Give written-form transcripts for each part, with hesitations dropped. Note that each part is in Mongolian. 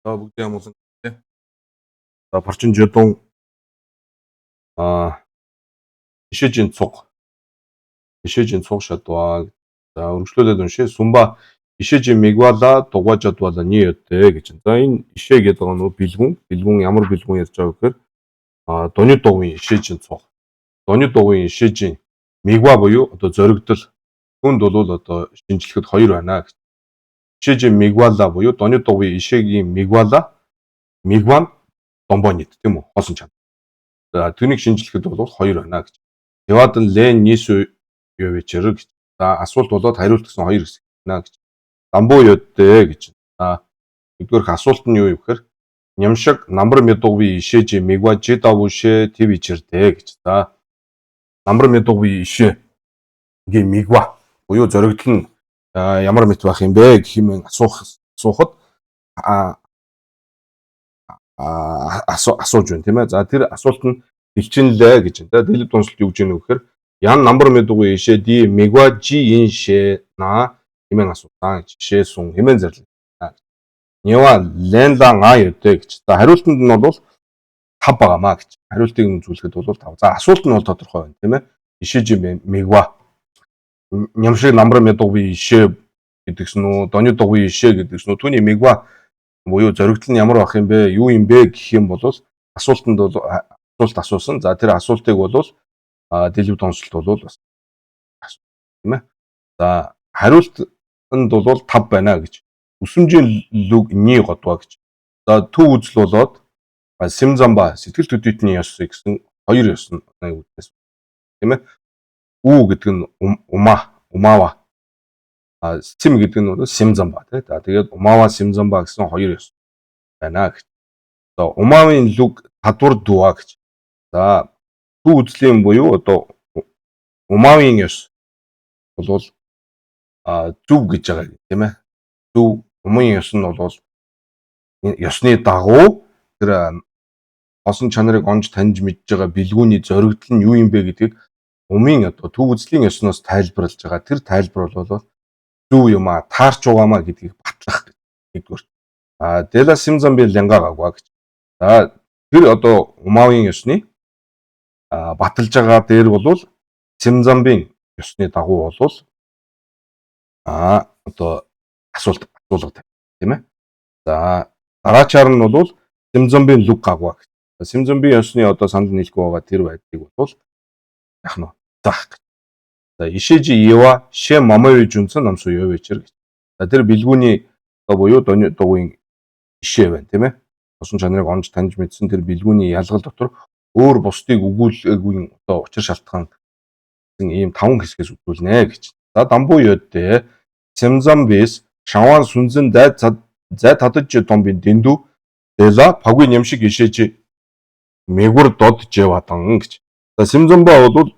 За бүгдээ амуулан тий. За порчин жодон а ишэжин цуг. ишэжин цуг шатваа. За өргөжлүүлээд уншээ. Сумба ишэжин мигвала дугуйжадвала ни өттэй гэж. За энэ ишэ гэдэг нь бэлгүн ямар бэлгүн ярьж байгаа гэхээр доны дугуйн ишэжин цуг. Доны дугуйн ишэжин мигва буюу одоо зоригдол хүнд бол одоо шинжлэхэд хоёр байна гэж. ишэжин мигвала буюу доны дугуйн ишэгийн мигван домбонит тийм үү хоосон чанар. За түүнийг шинжлэхэд бол хоёр байна гэж. Яваадан лен нисү юу вечэр гэж. За асуулт болоод хариулт гэсэн хоёр хэсэг байна гэж. Дамбуу юудтэй гэж. Нэгдүгээрх асуулт нь юу юм гэхээр нямшиг намбар медугви ишэж мигва жидавушэ тв ичэрдэ гэж. За намбар медугви ишэ гээ мигва буюу зоригдол нь ямар мэт байх юм бэ гэх юм асуухад асууж байна тийм ээ. За тэр асуулт нь хэлчихлээ гэж байна. Дэлгэд тунслт юу гэж юм гэхээр ян намбар мэдгүй ишэ ди мигва жи иншэ на хэмээн асуусан жишээ сун хэмээн зарлаа. Нева ленла га юдэ гэж. За хариултанд нь бол 5 байгаамаа гэж. Хариултыг нь зүйлэхэд бол 5. За асуулт нь бол тодорхой байна тийм ээ. Ишэ жи мигва нямшиг намбар мэдгүй ишэ гэдгсэн үү, доны дугуй ишэ гэдгсэн үү, түүний мигва буюу зоригдол нь ямар байх юм бэ? Юу юм бэ гэх юм бол асуултанд бол асуулт асуусан. За тэр асуултыг бол дэлгэв тонцолт бол бас тийм ээ. За хариултанд бол 5 байна гэж. Үсэмжийн лүг ни годва гэж. За төв үзэл болоод симзамба сэтгэл төдийтний ёс гэсэн хоёр ёс нь үүднээс тийм ээ. Үу гэдэг нь умава сим гэдэг нь бол симзамба тий. За тэгээд умава симзамба гэсэн хоёр ёс байна гэж. За умавын лүг татвар дуа гэж. За төв үзлийн буюу одоо умавын ёс бол зүв гэж байгаа тийм ээ. Зүв умын ёс нь бол ёсны дагуу тэр хосон чанарыг онж таньж мэдж байгаа бэлгүүний зоригдол нь юу юм бэ гэдгийг умын одоо төв үзлийн ёсноос тайлбарлаж байгаа. Тэр тайлбар бол зүв юм таарч байгаамаа гэдгийг батлах гэдгээр. Дела симзамби ленгагагва гэж. За тэр одоо умавын ёсны баталж байгаа дээр бол симзамбын ёсны дагуу бол одоо асуулга тавь тийм ээ. За дараачаар нь бол симзамбын лүг гагва гэж. Симзамбын ёсны одоо санал нийлэхгүй байгаа тэр байдлыг бол яах нь заах гэж. За ишэжи ева ше мамави жүнсэн намсу ёвэчэр гэж. За тэр бэлгүүний буюу доны дугуйн ишэ байна тийм ээ. Хосон чанарыг онж таньж мэдсэн тэр бэлгүүний ялгал дотор өөр бусдыг өгүүлээгүй одоо учир шалтгаан гэсэн ийм 5 хэсгээс үзүүлнэ гэж. За дамбуу ёдтэй симзамбис шаван сүнзэн зай татаж томбын дэндүү дела пагуй нямшиг ишэж мэгүр дод жеватан гэж. За симзамба бол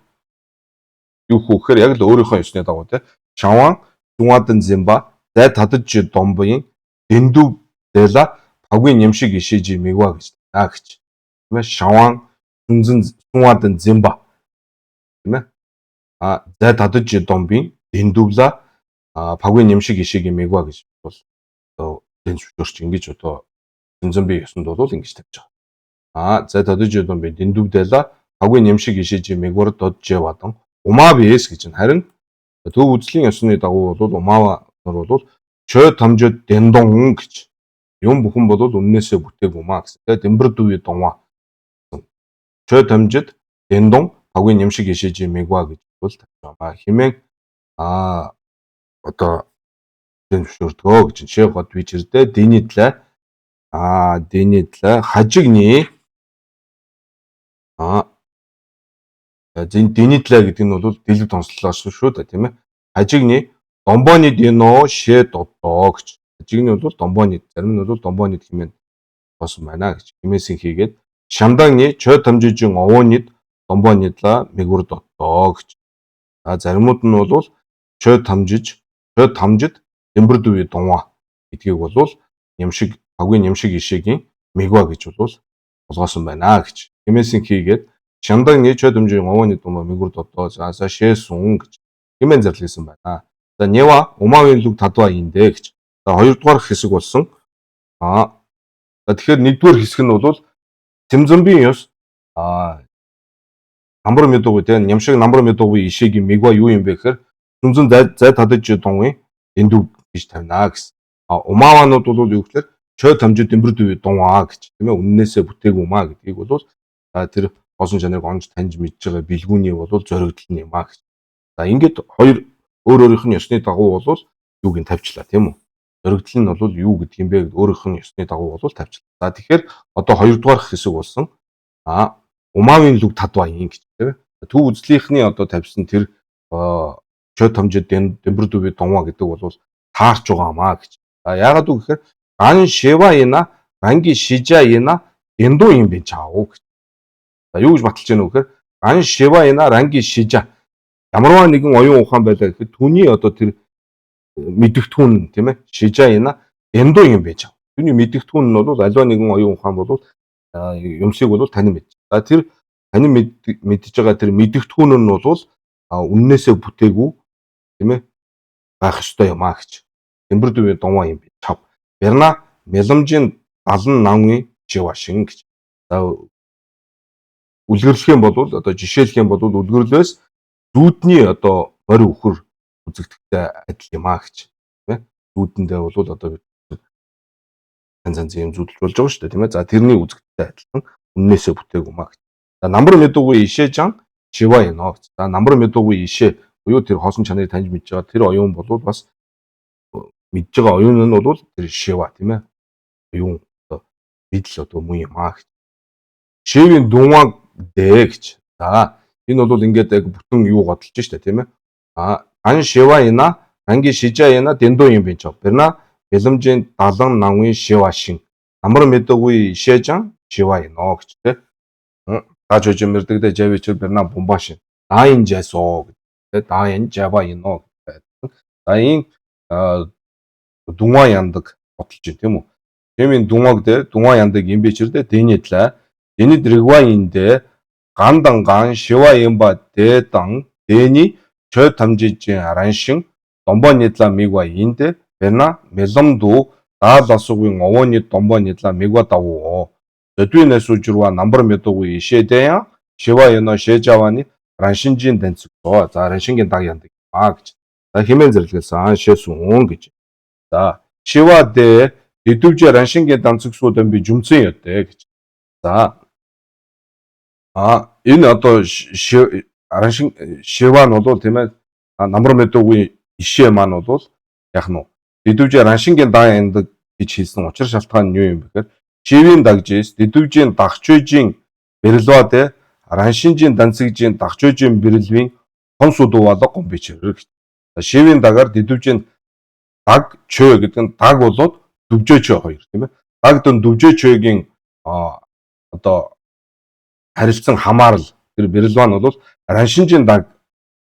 юу хөөхөр яг л өөрийнхөө ёсны дагуу те шаван зунадан зимба зай татаж томбын дэндүү дела пагуй нямшиг ишэж мэгва гэж. Гэж. Тийм ээ шаван зунадан зимба тийм ээ. Зай татаж томбын дэндүүла пагуй нямшиг ишэж мэгва гэж бол одоо энэ зөвшөөрч ингэж одоо симзамби ёсонд бол ингэж тавьж байгаа. Зай татаж томбын дэндүү дела пагуй нямшиг ишэж мэгвар дод жеватан умавис гэж нь харин төв үзлийн ёсны дагуу бол умава нар бол чö тамжид дэндон гэж юм бүхэн бол үннээсээ бүтээг умаа гэсэн. Тэгээд дэмбэр дүүи донва чö тамжид дэндон пагуй нямшиг ишэж мэгва гэж бол тавьж байгаа. Химэн одоо энэ зөвшөөрдгөө гэж шээ гот вичэрдэ дэнийтлээ хажигны дэнийтлээ гэдэг нь бол дэлгэв тонслолоос шүү дээ тийм ээ. Хажигны домбоны дэно шээ додоо гэж. Хажигны бол домбоны зарим нь бол домбоны хэмээн боосон байна гэж. Хэмээсийн хийгээд шамдагны чö тамжижин овоонид домбонидла мэгүр додоо гэж. Заримуд нь бол чö тамжид дэмбэр дүүи донва гэдгийг бол нямшиг пагуй нямшиг ишэгийн мэгва гэж бол болгоосон байна гэж. Хэмээсийн хийгээд шамдагны чö тамжижин овооны донва мэгүр додоо за шээ сун гэж хэмээн зарласан байна. За нева умавын лүг тадва индэ гэж. За хоёрдугаар хэсэг болсон За тэгэхээр нэгдүгээр хэсэг нь бол Цэмзэмбийн ёс намбар мэдээгүй те нямшиг намбар мэдээгүй ишээгийн мигва юу юм бэ гэхээр сүмзэн зай татаж дунгийн эндүү гэж тавина гэсэн. Умааванууд бол юу гэхээр чой тамжид дэмбэр дүү дунгаа гэж тийм ээ үннээсээ бүтээг умаа гэдгийг бол тэр хоосон чанарыг онж таньж мэдж байгаа бэлгүүний бол зоригдол нь юм аа гэж. За ингээд хоёр өөрийнх нь ёсны дагуу бол юуг нь тавьчлаа тийм үү. Зоригдол нь бол юу гэдэг юм бэ гэд өөрийнх нь ёсны дагуу бол тавьчлаа. За тэгэхээр одоо хоёрдугаар хэсэг болсон умаавын лүг тадваян гэж тийм ээ. Төв үзлийнхний одоо тавьсан тэр чой тамжид дэмбэр дүү дунгаа гэдэг бол таарч байгаамаа гэж. За яагаад үг гэхээр ан шива ина ранги шижа ина эндо юм бэ чаав гэж. За юу гэж баталж байна вэ гэхээр ан шива ина ранги шижа ямарваа нэгэн оюун ухаан байлаа гэхэд түүний одоо тэр мэдэгдэхүүн тийм ээ шижа ина эндо юм бэ чаав. Түүний мэдэгдэхүүн нь бол аливаа нэгэн оюун ухаан бол юмсыг бол танин мэдж. За тэр танин мэдж байгаа тэр мэдэгдэхүүн нь бол үннээсээ бүтээгүй тийм ээ байх ёстой юм аа гэж. Дэмбэр дүү дунгаа юм бэ чав. Берна меламжийн 70 намын живашин гэж. За үлгэрлэх юм бол одоо жишээлх юм бол үлгэрлээс зүүдний одоо морь өхөр үзэгдэхтэй адил юм аа гэж. Тийм ээ. Зүүдэндээ бол одоо янз юм зүудэлж болж байгаа шүү дээ тийм ээ. За тэрний үзэгдэхтэй адилхан үннээсээ бүтээг юм аа гэж. За намбар мэдээгүй ишээжан шива яно. За намбар мэдээгүй ишээ буюу тэр хоосон чанарыг таньж мэдж байгаа тэр оюун бол бас мэдж байгаа оюун нь бол тэр шива тийм ээ. Оюун одоо мэдл одоо муу юм аа гэж. Шивийн дунгааг дээ гэж. За энэ бол ингээд яг бүтэн юу годолж штэ тийм ээ. Ан шива ина ранги шижа ина дэндо юм бинч. Берна бэлэмжийн 70 намын шивашин. Намар мэдээгүй ишээжан шива яно гэж тийм. Дааж үжим мэрдэгдэ жавич берна бомбашин. Даин жасоо гэдэг. Даин жава яно гэдэг. Даин дунгаа яндаг бодолж байна тийм үү. Хэмийн дунгааг дээр дунгаа яндаг юм бичэрдэ дэнэтлээ. Дэнэд рэгваиндэ ганданган шива юмба дэдан дэни чой тамжижин араншин домбо нидла мигва инде берна меломду дааласугийн овооны домбо нидла мигва давуу. Өдвинэс үжирва намбар мэдээгүй ишээдэ шива яно шээжаваны раншинжин данцгоо. За раншингийн даг яндаг гэж. За хэмээн зэрлэгсэн шээсүн гэж. За шива дэ дэдвжэ раншингийн данцгсуудын би жүмцэн ятэ гэж. За энэ одоо раншин шива нь бол тийм ээ намбар мэдээгүй ишээ маань бол яг нь дэдвжэ раншингийн даг яндаг гэж хэлсэн учир шалтгаан нь юу юм бэ гэхээр шивийн дагжээс дэдвжийн дагчойжийн бэрэлвадэ раншинжийн данцгжийн дагчойжийн бэрэлвийн хонсууд уваалга гомбичэр гэж. Шивийн дагаар дэдвжийн даг чой гэдэг нь даг болоод дүвжээ чой хоёр тийм ээ. Даг дэн дүвжээ чойгийн одоо харилцан хамаарал тэр бэрэлваа нь бол раншинжийн даг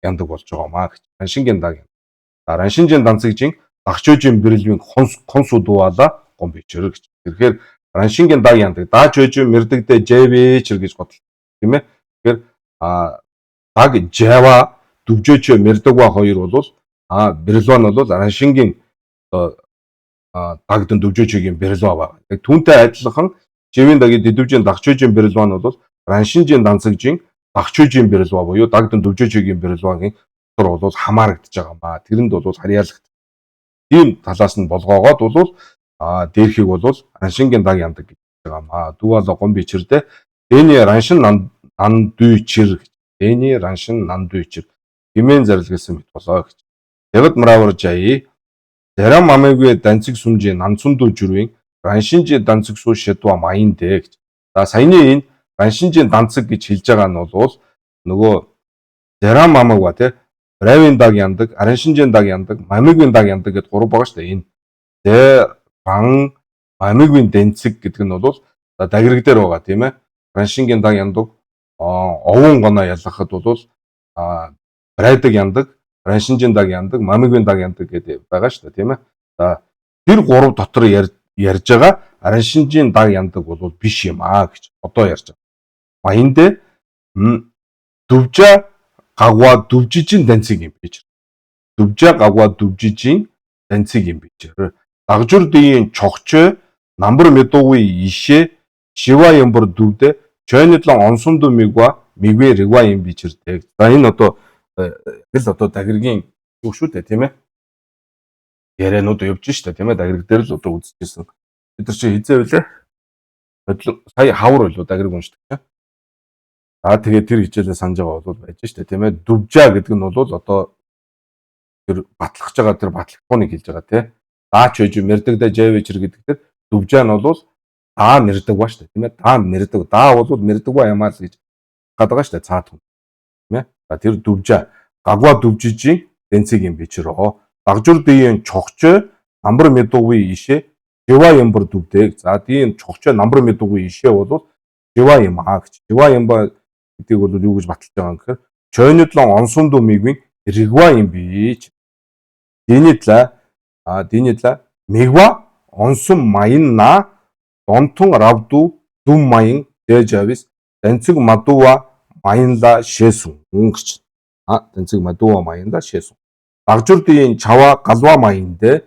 яндаг болж байгаа маа гэж. Раншингийн даг. Раншинжийн данцгжийн дагчойжийн бэрэлвийн хонсууд уваалга гомбичэр гэж. Тэгэхээр раншингийн даг яндаг дааж өж мэрдэгдэ жэвэчэр гэж бодлоо тийм ээ. Тэгэхээр даг жава дүвжээч мэрдэгва хоёр бол бэрэлва нь бол раншингийн дагдэн дүвжээчгийн бэрэлва байна. Түүнтэй адилхан живийн дагийн дэдвжийн дагчойжийн бэрэлва нь бол раншинжийн данцгжийн дагчойжийн бэрэлва буюу дагдэн дүвжээчгийн бэрэлвагийн дотор бол хамаарагдж байгаа маа. Тэрэнд бол харьяалагдав. Тийм талаас нь болгоогоод бол дээрхийг бол раншингийн даг яндаг гэж байгаа маа. Дүүвала гом бичэрдэ дэний раншин нандүйчэр гэж. Дэний раншин нандүйчэр хэмээн зарлигласан мэт болоо гэж. Ягд мравар жаи зарам амайгүй данцэг сүмжийн намцундуу жүрвийн раншинжи данцэг суу шидва маян дэ гэж. За саяны энэ раншинжийн данцэг гэж хэлж байгаа нь бол нөгөө зарам амайгаа тий бравийн даг яндаг, араншинжийн даг яндаг, мамигийн даг яндаг гэдээ гурав байгаа шүү дээ. Энэ ран мамигийн данцэг гэдэг нь бол дагрэг дээр байгаа тийм ээ. Раншингийн даг яндаг овон гоноо ялгахад бол брайдаг яндаг, раншинжийн даг яндаг, мамигийн даг яндаг гэдэг байгаа шүү дээ тийм ээ. За тэр гурав дотор ярьж байгаа араншинжийн даг яндаг бол биш юм аа гэж одоо ярьж байгаа. Баяндэ дүвжа гагва дүвжижин данцэг юм биш. Дүвжа гагва дүвжижин данцэг юм биш. Дагжур дэйн чогчой намбар мэдуугүй ишээ шива ямбар дүвдэ чойнотлон онсондо мигва мигвэ ригва юм бичэрдэг. За энэ одоо л одоо дагиргийн юу шүү дээ тийм ээ. Ярианууд явж штэ тийм ээ. Дагирг дээр л одоо үзчихсэн. Бид нар чи хизээ үлээ. Сая хавар болоо дагирг уншдаг тийм. За тэгээд тэр хичээлээ санаж байгаа бол байж штэ тийм ээ. Дүвжаа гэдэг нь бол одоо тэр батлахж байгаа тэр батлагтууныг хэлж байгаа тийм. Даач хэж мэрдэгдэ жавичэр гэдэгтэр дүвжаа нь бол даа мэрдэг ба штэ тийм ээ. Даа мэрдэг. Даа бол мэрдэг ба ямаа л гэж гадаг штэ цаад хүн. Тийм ээ. За тэр дүвжаа гагва дүвжижийн тэнцэг юм бичрөө. Дагжур дэйн чогчоо намбар мэдуугүй ишээ жива ямбар дүвдэг. За дэйн чогчоо намбар мэдуугүй ишээ бол жива юм аа гэж. Жива ямба гэдэг бол юу гэж баталж байгаа юм гэхээр чойнотлон онсондо мигвин ригва юм бич. Динитла мигва онсон маянна донтун равду дум маян дэжавис тэнцэг мадуа маянла шэсүн гэж. Тэнцэг мадуа маянла шэсүн. Дагжур дэйн чава галва маянде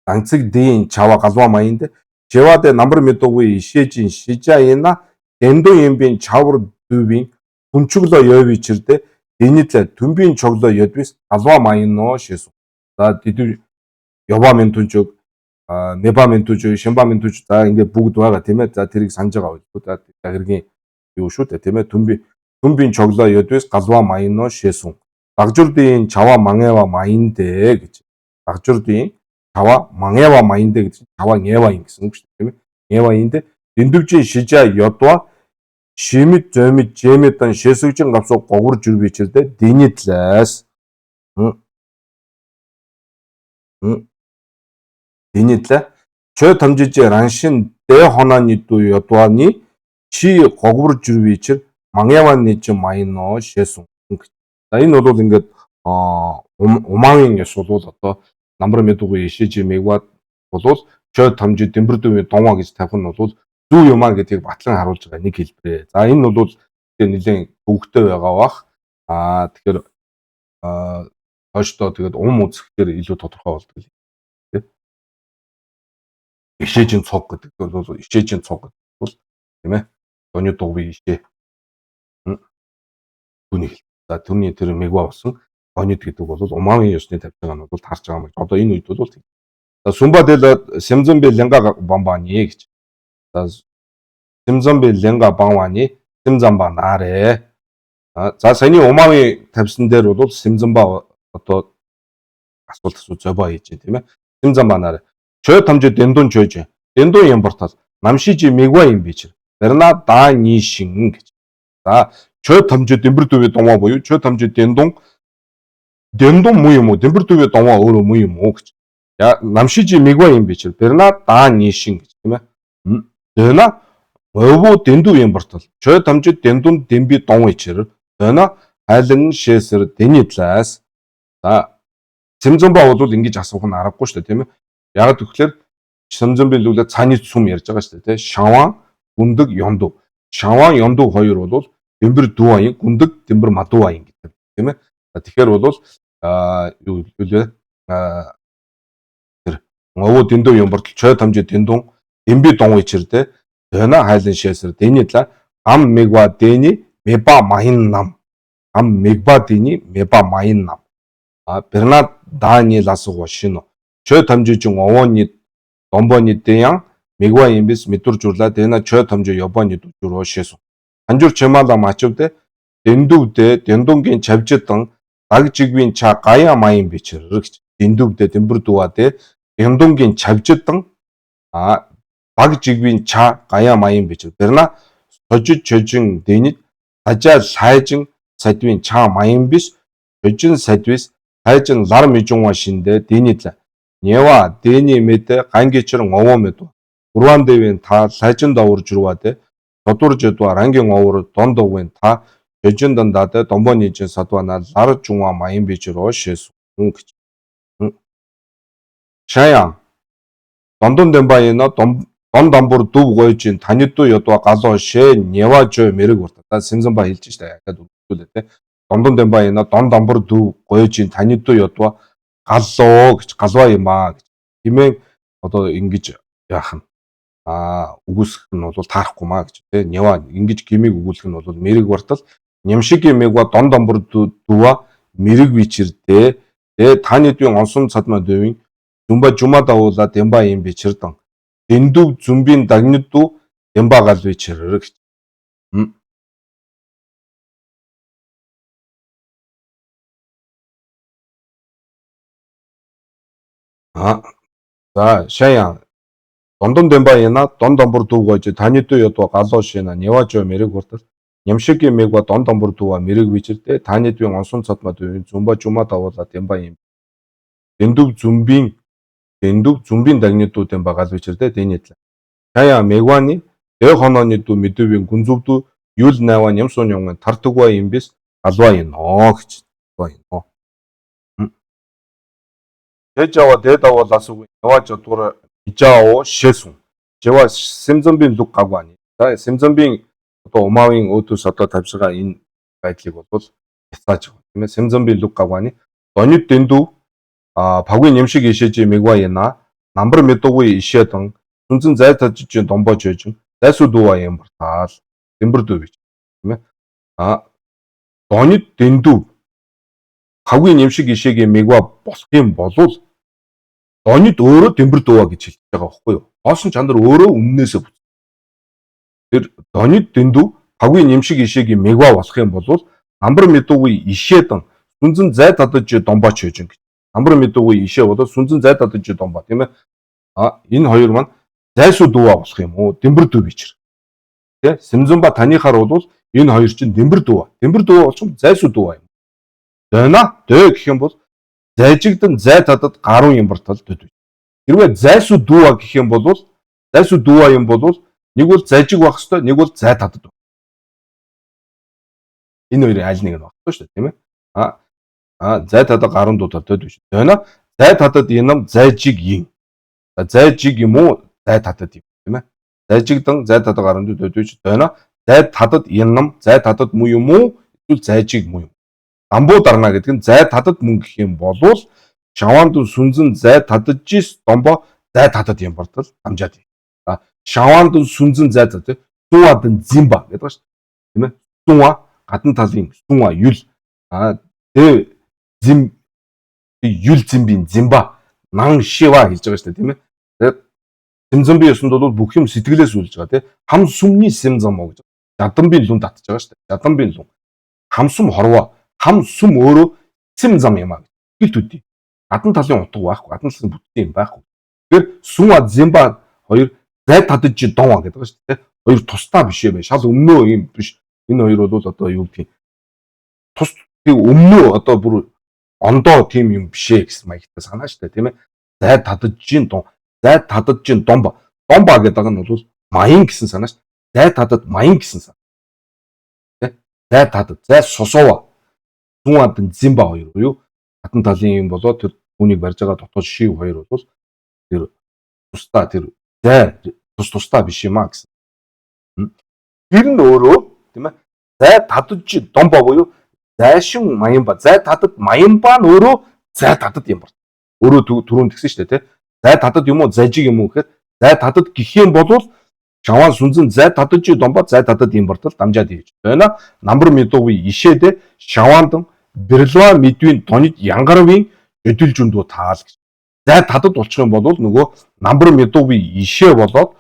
тэнцэг дэйн чава галва маянде жеваде намбар мэдуугүй ишээжин шижаина дэндо юмбин чавар дүүбин хүнчглөө явичэрдэ дэнэтлэ түмбин чоглоо ядвис галва маянно шэсүн. За дэдүү ява ментүжөг неба ментүжөг шимба ментүж за ингээд бүгд байгаа тийм ээ. За тэрийг санаж байгаа үү. За дагиргийн юу шүү дээ тийм ээ. Түмбин чоглоо ядвис галва маянно шэсүн. Дагжурдын чава мангева маянде гэж. Дагжурдын чава мангева маянде гэж чава нgeва юм гэсэн үг шүү дээ тийм ээ. Нgeва инде дэндүвжин шижа ядва шимит зөмит жемэтэн шэсүжин гавсуу гогур жүрбичэрдэ дэнэтлээс дэнэтлэ чö тамжиж раншин дэ хонааны дуу ядваны чи гогур жүрбичэр мангеваны чи майно шэсүн. За энэ бол ингээд умагийн ёс бол одоо намбар мэдуугүй ишиж мэгвад бол чö тамжиж дэмбэр дүүний донва гэж тавих нь бол зүү юмаа гэдгийг батлан харуулж байгаа нэг хэлбэрээ. За энэ бол нэлээд төвөгтэй байгаа бах. Тэгэхээр хойштоо тэгээд үзэхээр илүү тодорхой болдог. Ишээжин цог гэдэг бол ишээжин цог гэдэг бол тийм ээ. Дооны дугуй ишээ. Түүний хэл. За түүний тэр мегва болсон онид гэдэг бол умагийн ёсны тавьж байгаа нь бол тарж байгаа юм. Одоо энэ үед бол за сумба дэл сэмзэмбэ ленга бамбаны гэж. За сэмзэмбэ ленга бамбаны сэмзамба наарэ. За саяны умагийн тавьсан дээр бол сэмзамба одоо асуулт зөбөө хийж тийм ээ. Сэмзамба наарэ. Чö тамжи дэндун чöж. Дэндун юм бортал намшижи мегва юм бичэр. Барна да нишин гэж. За чö тамжи дэмбэр дүүвэ донва буюу чö тамжи дэндун муу юм уу? Дэмбэр дүүвэ донва өөрөө муу юм уу гэж. Я намшижи мегва юм бичэр. Барна да нишин гэж тийм ээ. Дэна өвөө дэндүү юм бортал. Чö тамжи дэндун дэмби дон ичэр. Дэна айлан шэсэр дэнэтлээс. За сэмзэмба бол ингэж асуух нь аргагүй шүү дээ тийм ээ. Яг тэгэхээр сэмзэмбэлүүлээ цааны сүм ярьж байгаа шүү дээ тийм. Шаван гүндэг ёнду. Шаван ёнду хоёр бол дэмбэр дүү аян гүндэг дэмбэр мадуу аян гэдэг тийм ээ. Тэгэхээр бол юу хэлээ тэр өвөө дэндүү юм бортол чö тамжи дэндун дэмби дон ичэрдэ дэна хайлан шэсэр дэнэтла ам мегва дэни меба махин нам ам мегба дэни меба махин нам бернад даани ласуго шино чö тамжижин овооны домбоны дэян мегва имбис мэдүр журлаа дэна чö тамжи ёбоны дүрөө шэсү анжур чемала мачвдэ дэндүвдэ дэндунгийн чавжидан дагжигвийн ча гая маян бичэр гэж дэндүвдэ дэмбэр дууадэ дэндунгийн чавжидан дагжигвийн ча гая маян бичэр берна сожиж чөжин дэнит ажаа сайжин садвийн ча маян биш чөжин садвис сайжин лар мижунва шиндэ дэнитла нева дэни мэдэ гангичрэн овоо мэд урван дэвийн та сайжин давуур журвадэ тодур жэдва рангийн овор дондовын та чөжин дандадэ домбоны жин садвана лар жунва маян бичрөө шэс гэж шаян дондон дэмбаина дон дамбур дүв гойжин танидуу ядва галоо шэ нева жö мэрэг урта. За сэмзэмба хэлж штэ яг үзүүлээ те. Дондон дэмбаина дон дамбур дүв гойжин танидуу ядва галоо гэж галва юм аа гэж. Химэн одоо ингэж яах нь үгүйсгэх нь бол таарахгүй маа гэж тийм Нева ингэж гимиг өгүүлэх нь бол мэрэг бартал нямшигийн мегва дон домбор дува мэрэг вичэрдээ таны дүүн онсон цадма дэвин зумба жума давуула демба юм бичэрдэн дэндүү зумбин дагнидүү демба гал вичэрэг за шаян дондон демба яна дон домбор дуугож таны дүү ядва галоо шина Неважо мэрэг бартал нямшигийн мегва дон домбор дува мэрэг вичэрдээ таны дүүн онсон цадма дэвин зумба жума давуула демба юм дэндүү зумбин дагнидүү демба гал вичэрдээ дэнэтлээ шаян мегвани хонооны дүү мэдвийн гүнзүвдүү юл найва нямсон юм тартугва юм биш галва яноо гэж байна. Тэжава дэдава ласуг Неважо тура ижао шэсүн 제와 샘점빈 룩 가고 아니. За 샘점빈 одоо умаавын өөдөөс одоо тавьсгаа энэ байдлыг бол яцааж байгаа тийм ээ. 샘점빈 룩 가고 아니. Донит дэндүү багуй нэмшиг ишээж мэгва яна намбар мэдгүй ишээдэн сүнзэн зай тажиж домбож ээж зайсуу дууа юм бартаал тэмбэр дүү бич тийм ээ. Донит дэндүү багуй нэмшиг ишээг мэгва босх юм болвол донит өөрөө тэмбэр дууа гэж хэлж байгаа байхгүй юу? Хоосон чанар өөрөө өмнөөсөө бүт. Тэр донит дэндүү багуй нэмшиг ишээг мэгва болох юм бол намбар мэдгүй ишээдэн сүнзэн зай тадаж домбооч хийж гэж. Намбар мэдгүй ишээ болоод сүнзэн зай тадаж домбоо тийм ээ. Энэ хоёр маань зайсуу дууа болох юм уу? Тэмбэр дүү бичэр. Тэ? Сэмзэнба таныхаар бол энэ хоёр чинь тэмбэр дууа. Тэмбэр дууа болчихсон зайсуу дууа юм. Дэна дэ гэх юм бол зайжигдэн зай тадад гаруун юм бартал дөд. Хэрвээ зайсуу дууа гэх юм бол зайсуу дууа юм бол нэг бол зайжиг байх хэвээр нэг бол зай тадад. Энэ хоёрын аль нэг нь багтаа шүү дээ тийм ээ. Зай тадад гаруун дуудаад дөд биш. Дэна зай тадад юм зайжиг юм. Зайжиг юм уу зай тадад юм тийм ээ. Зайжигдэн зай тадад гаруун дөд биш. Дэна зай тадад юм зай тадад муу юм уу эсвэл зайжиг муу юм. Амбуу дарна гэдэг нь зай тадад мөн гэх юм болвол шаваанд сүнзэн зай тадажис домбо зай тадад юм бартал амжаад. Шаваанд сүнзэн зай тадад сууад зимба гэдэг ба шүү. Тийм ээ. Сууа гадна талын сууа юл тэ зим юл зимбин зимба нан шива хэлж байгаа шүү дээ тийм ээ. Тэгээд сэмзэмби ёсонд бол бүх юм сэтгэлээс үлж байгаа тийм. Хам сүмний сэмзэм оо гэж. Жаданбын лүн татж байгаа шүү дээ. Жаданбын лүн. Хамсум хорвоо хам сүм өөрөө сэм зам юм аа гэж үгүй. Гадна талын утга байхгүй, гадна талын бүтэн юм байхгүй. Тэгэхээр сүм зимба хоёр зай тадаж донва гэдэг ба шүү дээ. Хоёр тусдаа биш юм. Шал өмнөө юм биш. Энэ хоёр бол одоо юу гэх юм. Тус өмнөө одоо бүр ондоо тийм юм бишээ гэсэн маягтай санаа шүү дээ, тийм ээ. Зай тадаж дон. Зай тадаж домба. Домба гэдэг нь бол маян гэсэн санаа шүү. Зай тадад маян гэсэн санаа. Тэ? Зай тадад, зай сосоо сууад зимба хоёр буюу хатан талын юм болоод тэр түүнийг барьж байгаа дотоод шив хоёр бол тэр тусдаа тэр зай тусдаа биш юм а гэсэн. Тэр нь өөрөө тийм ээ зай тадаж домбо буюу зайшин маянба зай тадад маянба нь өөрөө зай тадад юм байна. Өөрөө түрүүнд тэгсэн шүү дээ тийм. Зай тадад юм уу зайжиг юм уу гэхээр зай тадад гэх юм бол шаван сүнзэн зай тадаж домбо зай тадад юм бартал дамжаад ийж. Тэна намбар мэдгүй ишээд шаваанд Бэрлва мэдвийн тонит янгарвын өдөлжүндүү таал гэж. Зай тадад болчих юм бол нөгөө намбар мэдгүй ишээ болоод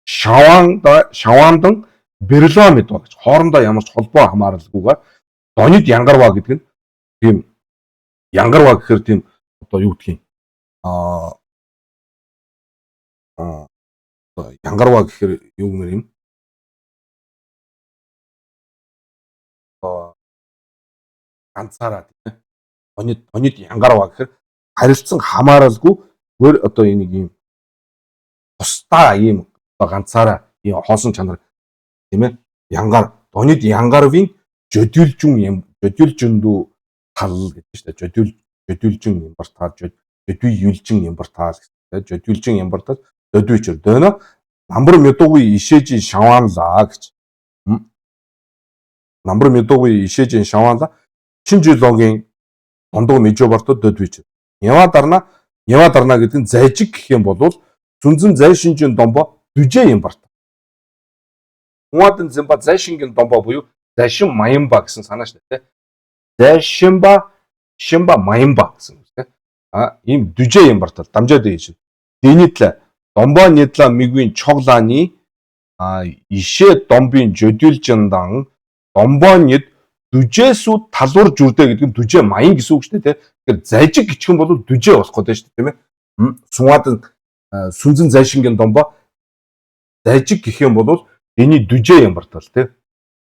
шаваандан бэрлва мэдва гэж. Хоорондоо ямар ч холбоо хамааралгүйгээр тонит янгарва гэдэг нь тийм янгарва гэхээр тийм одоо юу гэдгийг янгарва гэхээр юу гэмээр юм? Ганцаараа тийм ээ. Тонит янгарва гэхээр харилцан хамааралгүй өөр одоо энийг юм тусдаа ийм ганцаараа ийм хоосон чанар тийм ээ. Янгар тонит янгарвын жөдөлжүндүү тал гэдэг шүү дээ. Жөдөлжин ямбартаа жөдүй юлжин ямбартаа гэдэг. Жөдөлжин ямбартаа дөдүйчэр дөөнө намбар мэдгүй ишээж шаваанлаа гэж. Намбар мэдгүй ишээж шаваанлаа шинжилоогийн ондоо мэдж бартод дөдвич. Ява дарна гэдэг нь зайжиг гэх юм бол Сүнзэн зайшинжийн домбо дүжээ юм барт. Уадан зэмба зайшингийн домбо буюу зайшин маянба гэсэн санаа шүү дээ. Зайшинба, шинба маянба гэсэн үг тийм. Ийм дүжээ юм бартал дамжаад ийж. Дэнитла домбо нидла мигвийн чоглааны ишээ домбын жөдөлжиндан домбонид дүжээсүү талуур жүрдэ гэдэг нь дүжээ маян гэсэн үг шүү дээ. Тэгэхээр зайжиг гिचхэн бол дүжээ болох гэдэг шүү дээ тийм ээ. Сунгадан сүнзэн зайшингийн домбо зайжиг гэх юм бол эний дүжээ юм бартал тийм.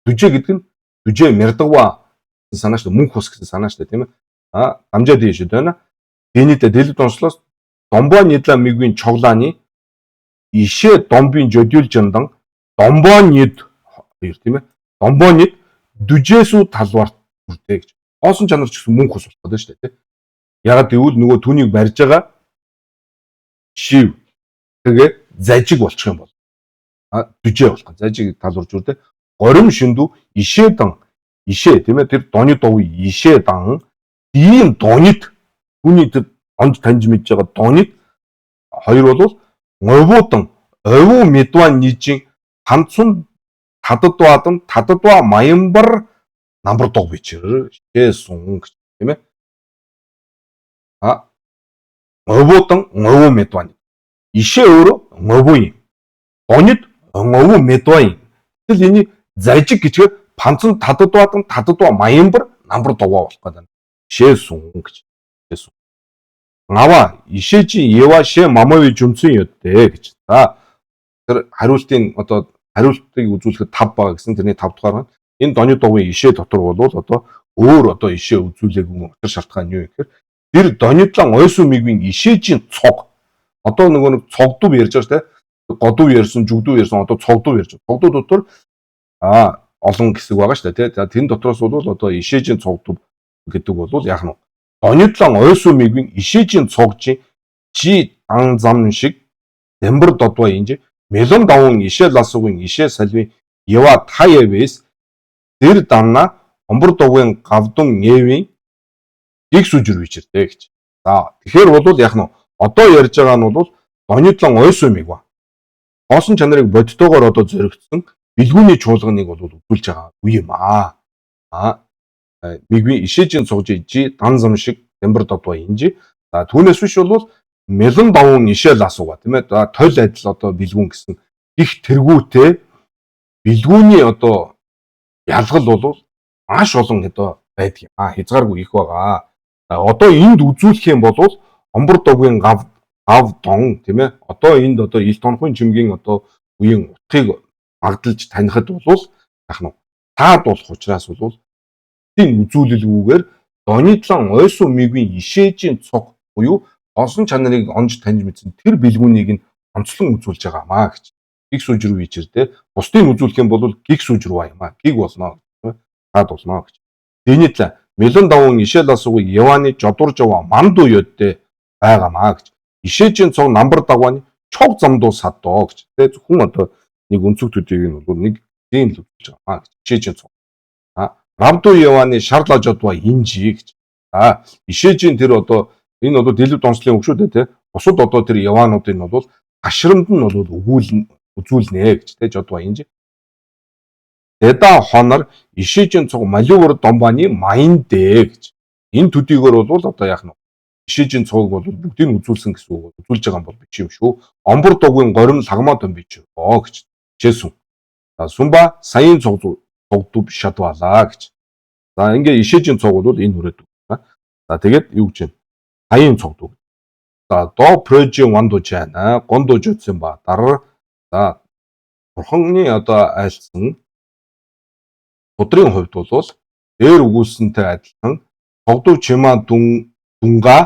Дүжээ гэдэг нь дүжээ мэрдгва гэсэн санаа шүү дээ. Мөнх ус гэсэн санаа шүү дээ тийм ээ. Дамжаад ийж байна. Дэнитэ дэлгэд онцлоос домбо нидла мигвийн чоглааны ишээ домбын жөдөлжиндан домбонид хоёр тийм ээ. Домбонид дүжээсүү талварт бүрдээ гэж. Хоосон чанар ч гэсэн мөнх ус болох гэдэг шүү дээ тийм. Ягаад гэвэл нөгөө түүнийг барьж байгаа шив тэгээ зажиг болчих юм бол дүжээ болох. Зажиг талварж бүрдээ. Горим шиндүү ишээдан ишээ тийм ээ. Тэр доны дов ишээдан ийм донид түүний тэр онд таньж мэдж байгаа донид хоёр бол нговуудан овуу медва нижин ханцун тададва маянбар намбар дог бичээр шээсүн гэж тийм ээ. Нговуудан нговуу медва. Ишээ өөрөө нговуу юм. Донид нговуу медва юм. Тэгэл энийг зайжиг гэчихээр панцун тададва маянбар намбар догоо болох гэдэг. Шээсүн гэж. Шээсүн. Ngава ишээжи ева шээ мамави жүмцэн ёдтэй гэж. Тэр хариултын одоо хариултыг үзүүлэхэд 5 байгаа гэсэн тэрний 5 дугаар нь энэ доны довын ишээ дотор бол одоо өөр одоо ишээ үзүүлээгүй утга шалтгаан юу гэхээр тэр донидлан ойсуу мигвийн ишээжийн цог одоо нөгөө нэг цогдув ярьж байгаа шүү дээ. Годув ярьсан, жүгдүү ярьсан одоо цогдув ярьж байгаа. Цогдув дотор олон хэсэг байгаа шүү дээ. За тэн дотроос бол одоо ишээжийн цогдув гэдэг бол яах нь донидлан ойсуу мигвийн ишээжийн цогжийн чи ан зам шиг дэмбэр додва инж мелон давун ишээ ласуугийн ишээ салвийн ява таявэс тэр данна омбор довын гавдун нээвийн их сүжир бичэртэй гэж. За тэгэхээр бол яах нь одоо ярьж байгаа нь бол донидлан ойсуу мигва. Хоосон чанарыг бодтойгоор одоо зоригдсон бэлгүүний чуулганыг бол үзүүлж байгаа үе юм мигвийн ишээжийн цогжийн жи дан зам шиг дэмбэр додва инж. За түүнээс биш бол мелон давун ишээ ласууга тийм ээ. Тойл адил одоо бэлгүүн гэсэн их тэргүүтэй бэлгүүний одоо ялгал бол маш олон одоо байдаг юм. Хязгааргүй их байгаа. Одоо энд үзүүлэх юм бол омбор довгийн гав дон тийм ээ. Одоо энд одоо ил тонхын чимгийн одоо үеийн утгыг магдалж танихад бол яах нь таад болох учраас бол тийм үзүүлэлгүйгээр донидлан ойсуу мигвийн ишээжийн цог буюу онсон чанарыг онж таньж мэдсэн тэр бэлгүүнийг нь онцлон үзүүлж байгаамаа гэж. Гих сүжрүү вичэртэй. Бусдыг үзүүлэх юм бол гих сүжрүү аймаа. Гиг болно гэж. Таад болно гэж. Дэнитла мелон давун ишээ ласууг явааны жодур жава манду ёдтэй байгаамаа гэж. Ишээжийн цог намбар дагваны чог замдуу саддоо гэж. Тэ зөвхөн одоо нэг өнцөг төдийг нь бол нэг тийм л үзүүлж байгаамаа гэж. Ишээжийн цог. Равду явааны шарлаа жодва инжи гэж. Ишээжийн тэр одоо энэ бол дэлгэд онцлын үг шүү дээ тий. Бусад одоо тэр яваануудын бол гашрамд нь бол үзүүлнэ гэж тий жодва инж. Эда хонор ишээжийн цог малиувар домбаны майндэ гэж. Энэ төдийгөр бол одоо яах нь ишээжийн цог бол бүгдийг үзүүлсэн гэсэн үг үзүүлж байгаа юм бол биш юм шүү. Омбор довгийн горим лагмаа дом бич гэж. Жисүн. За сумба саяын цогдув шатвалаа гэж. За ингээ ишээжийн цог бол энэ хүрээд. За тэгээд юу гэж байна? Саяын цогдув. За до прожийн вандууж байна. Гондууж утсан ба дараа за бурханы одоо айлсан өдрийн хувьд бол дээр өгүүлсэнтэй адилхан цогдув чимаа дүнга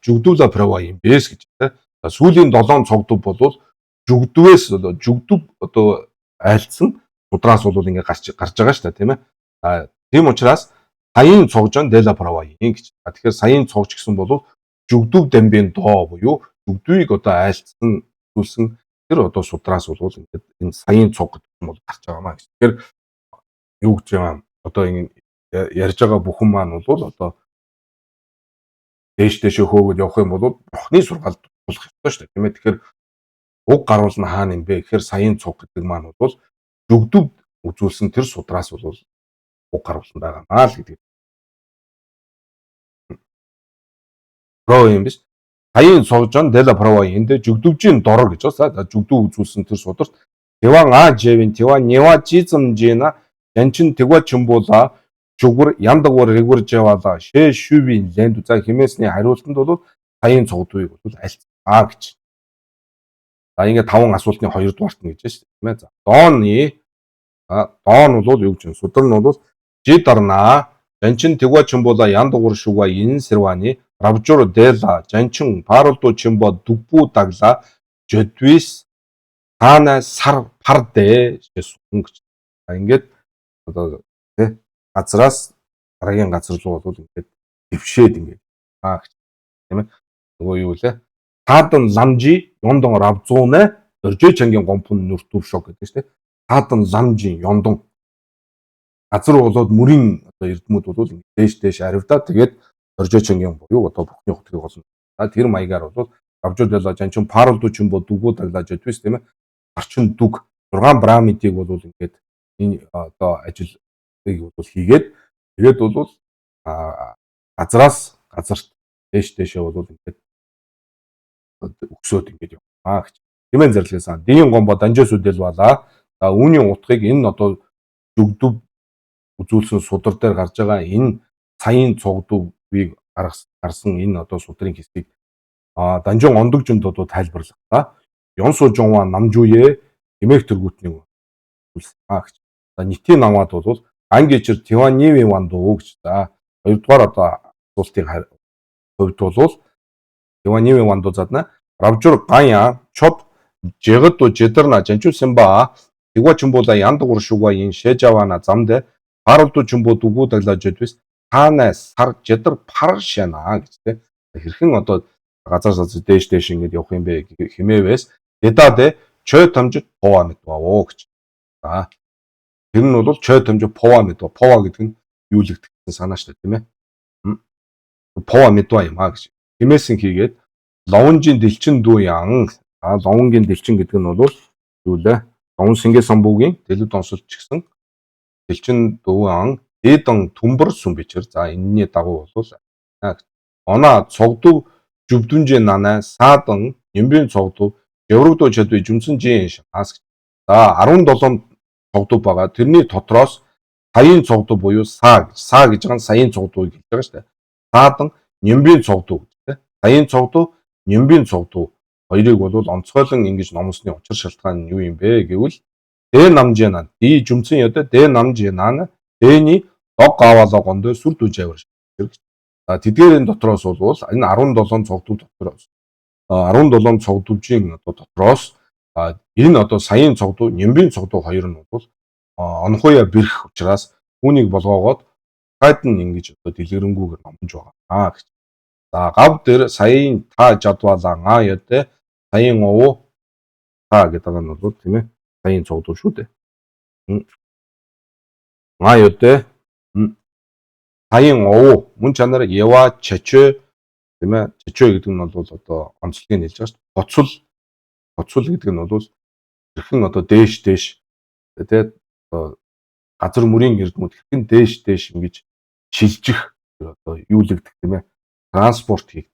жүгдүүлэ права юм бэс гэж тэ. Сүүлийн 7 цогдув бол жүгдвээс жүгдв одоо айлцсан удраас бол ингээ гарч байгаа шүү дээ тийм ээ. Тийм учраас саяын цогжон дела права юм гэж. Тэгэхээр саяын цогч гэсэн бол жүгдв дамбын доо буюу жүгдвийг одоо айлцсан зүйлсэн тэр одоо судраас бол ингээд энэ саяын цог гэдэг юм бол гарч байгаа маа гэж. Тэгэхээр юу гэж юм одоо ингэ ярьж байгаа бүхэн маань бол одоо дээш хөөгд явах юм бол бурхны сургаалт болох ёстой шүү дээ тийм ээ. Тэгэхээр уг гаруул нь хаана юм бэ гэхээр саяын цуг гэдэг маань бол жүгдүв үзүүлсэн тэр судраас бол уг гаруул нь байгаа маа л гэдэг. Про юм биш. Саяын цугжон della prova энд жүгдүвжийн дорор гэж байна. Жүгдүв үзүүлсэн тэр сударт Тэван Ажевин Тэван Нева Жизмжина Янчин Тэгва Чимбула Жугур Яндагур Ригуржавала Шэ Шүвийн лэнд за хэмээсний хариултанд бол саяын цугдвыг бол альцаа гэж. За ингээд 5 асуултны 2 дугаарт нь гэж байна шүү дээ. За доон бол юу гэж вэ? Судар нь бол жидарна Жанчин Тэгва Чимбула Яндагур Шуга ин Сэрвани Равжур Дела Жанчин Паролдо Чимбо Дүгбүү Дагла Жодвис Хаана сар пардэ гэсэн гэж. Ингээд одоо тий газраас дараагийн газар руу бол ингээд дэвшээд ингээд гэж тийм ээ. Нөгөө юу лээ? Таадан ламжи ёндон равзууна өржөөчангийн гомпон нүртүр шок гэдэг чинь таадан ламжи ёндон газар болоод мөрийн одоо эрдэмүүд бол ингээд дээш аривдаа тэгээд өржөөчангийн буюу одоо бүхний хотгийг болно. Тэр маягаар бол равжууд байлаа жанчин паролдо ч юм бо дүгүү даглаж ядвис тийм ээ. Арчин дүг 6 брамидыг бол ингээд энэ одоо ажилыг бол хийгээд тэгээд бол газраас газарт дээшээ бол ингээд өгсөд ингээд яваа гэж. Хэмээн зарлигсан. Дийн гомбо данжаас үдэл бала. За үүний утгыг энэ одоо жүгдүв үзүүлсэн судар дээр гарч байгаа энэ саяын цугдвыг гаргасан энэ одоо судрын хэсгийг данжин ондогжинд одоо тайлбарлаа. Ёнсо жонва намжуе эмээх тэргүүтний үзүүлсэн гэж. За нийтийн намаад бол ангичэр Тиваниви вандуу гэж. За хоёрдугаар одоо асуултын хувьд бол Тиваниви вандуу задна равжур гая чод жэгд жидэрна жанчу сэмба Тэгва Чимбула Яндагур Шуга ин Шэжавана замдэ паролдо Чимбо дүгүү даглаж ядвис хаана сар жидэр паршана гэж тэ. Хэрхэн одоо газар дээш ингэж явах юм бэ хэмээвээс Эдадэ чой тамжид пова мэдваа гэж. За тэр нь бол чой тамжид пова мэдваа. Пова гэдэг нь юу л гэсэн санаа шүү дээ тийм ээ. Пова мэдваа юм гэж. Хэмээсэн хийгээд ловонжийн дэлчин дүү яан. Ловонгийн дэлчин гэдэг нь бол юу лээ? Ловон сингэ самбуугийн дэлүүд онсолч гисэн дэлчин дүү яан эдэн түмбэр сүм бичэр. За энэний дагуу бол оноо цогдв жүвдүнжээ нанаа саадан нэмбийн цогдв Евродо чадвар жүмсэн жин шаас. За 17 цогдв байгаа. Тэрний дотроос саяын цогдв буюу саа гэж байгаа нь саяын цогдвыг хэлж байгаа шүү дээ. Саадан нэмбийн цогдв гэдэг. Саяын цогдв, нэмбийн цогдв хоёрыг бол онцгойлон ингэж номсны учир шалтгаан нь юу юм бэ гэвэл Дэ намжэна ди жүмсэн яда дэ намжэна дэний дог гавалаа гондоо сүр дүжавар. За тэдгээрийн дотроос бол энэ 17 цогдв дотроос 17 цогдвжийн одоо дотроос энэ одоо саяын цогдв, нэмбийн цогдв хоёр нь бол онхоя бэрх учраас үүнийг болгоогоод хайдан ингэж одоо дэлгэрэнгүйгээр номж байгаа гэж. За гав дээр саяын та жадвалаа га яд саяын овоо та гэдэг нь бол тийм ээ саяын цогдв шүү дээ. Га яд саяын овоо мөн чанар ява чачэ тийм ээ чачөө гэдэг нь бол одоо онцлогийг хэлж байгаа шүү дээ. Хоцол гэдэг нь бол хэрхэн одоо дээш тэгээд газар мөрийн эрдэмүүд хэрхэн дээш ингэж шилжих одоо юулэгдэх тийм ээ транспорт хийх.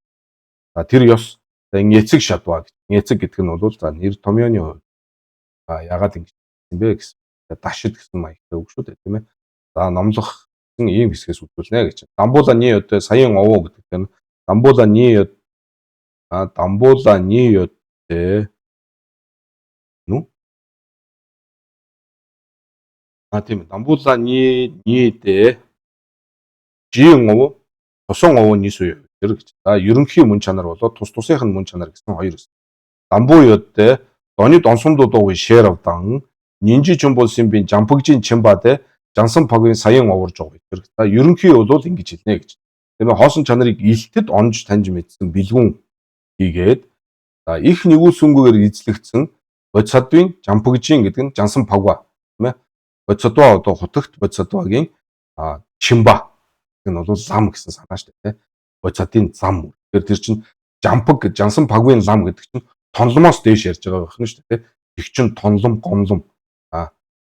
За тэр ёс эцэг шадваа гэж. Эцэг гэдэг нь бол за нэр томьёоны хувьд яагаад ингэж юм бэ гэсэн дашид гэсэн маягтай үг шүү дээ тийм ээ. За номлох ийм хэсгээс үзүүлнэ гэж. Дамбуула ни одоо саяын овоо гэдэг нь Дамбуула ни ну тийм Дамбуула ни дэ жин овоо тосон овоо нисүү гэж. За ерөнхий мөн чанар болоод тус тусынх нь мөн чанар гэсэн хоёр өс. Дамбууюдтэй доны донсомдуудыг шэр авдан нинжи чумбулсын би жампагжийн чимбадэ жансан пагийн саяын оворж байгаа гэж. За ерөнхий бол ингэж хэлнэ гэж. Тэгэхээр хоосон чанарыг илтэд онж таньж мэдсэн бэлгүүн хийгээд за их нэгүүлсэнгүйгээр эзлэгдсэн бодисадвын жампагжийн гэдэг нь жансан пагва тийм ээ. Бодисадва одоо хутагт бодисадвагийн чимба гэх нь бол лам гэсэн санаа шүү дээ. Бодисадын зам. Тэгэхээр тэр чинь жампаг жансан пагвын лам гэдэг чинь тонломоос дээш ярьж байгаа байх нь шүү дээ. Тэгчин тонлом гомлом.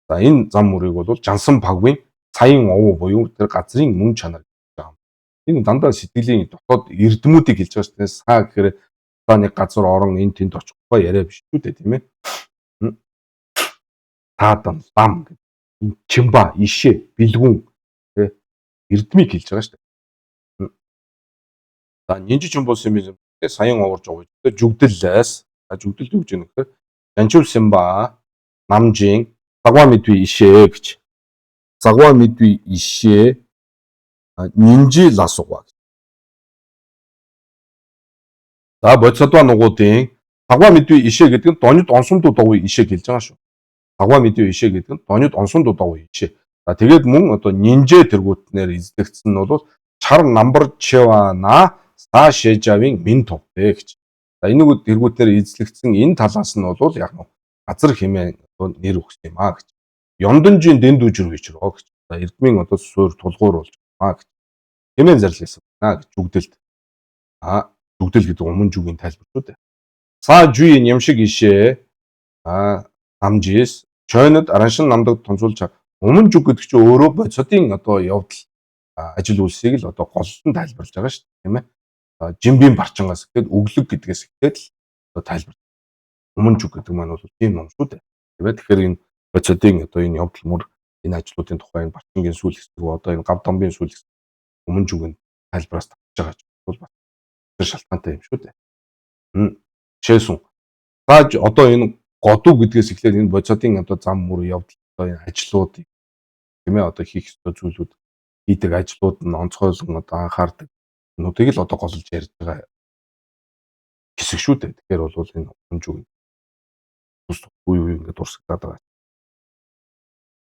За энэ зам мөрийг бол Жансан Пагвын Саяын овоо буюу тэр газрын мөн чанар гэж байгаа юм. Энэ дандаа сэтгэлийн дотоод эрдэмүүдийг хэлж байгаа шүү дээ. Саа гэхээр та нэг газар орон энэ тэнд очихгүй яриа биш үү тийм ээ. Таадан лам гэдэг. Чимба, ишээ, бэлгүн тий эрдмийг хэлж байгаа шүү дээ. За нинжи чимбос юм саяын овоорж байгаа үү? Жүгдэлээс жүгдэл юу гэж юм гэхээр Жанчур Симба намжийн Сагва мэдвэ ишээ гэж. Сагва мэдвэ ишээ нинжи ласуга. За бодисодва нугуудын Сагва мэдвэ ишээ гэдэг нь донёд онсон дуудаггүй ишээ хэлж байгаа шүү. Сагва мэдвэ ишээ гэдэг нь донёд онсон дуудаггүй ишээ. За тэгээд мөн одоо нинжэ тэргүүтнээр эзлэгдсэн нь бол чар намбар чевана са шэжавын мин товтэй гэж. За энэ тэргүүтнээр эзлэгдсэн энэ талаас нь бол яг нь газар хэмээн нэр өгсөн юм аа гэж. Ёмдонжийн дэнд үжир гэж рөө гэж. За эрдмийн одоо суурь тулгуур болж байгаа гэж. Хэмээн зарласан гэж жүгдэлд. Жүгдэл гэдэг өмнө жүгийн тайлбар шүү дээ. Са жуй нямшиг ишээ намжис чойнод араншин намдаг томсуулж өмнө жүг гэдэг чинь өөрөө бодисодын одоо явдал ажил үйлсийг л одоо голлон тайлбарлаж байгаа шүү дээ тийм ээ. Жимбийн барчингаас гэхэд өглөг гэдгээс ихэд л тайлбар. Өмнө жүг гэдэг маань бол тийм ном шүү дээ. Тийм ээ. Тэгэхээр энэ бодисодын одоо энэ явдал мөр энэ ажлуудын тухай энэ барчингийн сүүл хэсэг одоо энэ гав домбын сүүл хэсэг өмнө жүгийн тайлбараас тавьж байгаа ч бол бас шалтгаантай юм шүү дээ. Жишээсэн. Зааж одоо энэ годуу гэдгээс эхлээд энэ бодисодын одоо зам мөр явдал одоо энэ ажлуудыг тийм ээ одоо хийх ёстой зүйлүүд хийдэг ажлууд нь онцгойлон одоо анхаардаг нүүдийг л одоо голж ярьж байгаа хэсэг шүү дээ. Тэгэхээр бол энэ өнжиг үе үе ингээд урсгалаад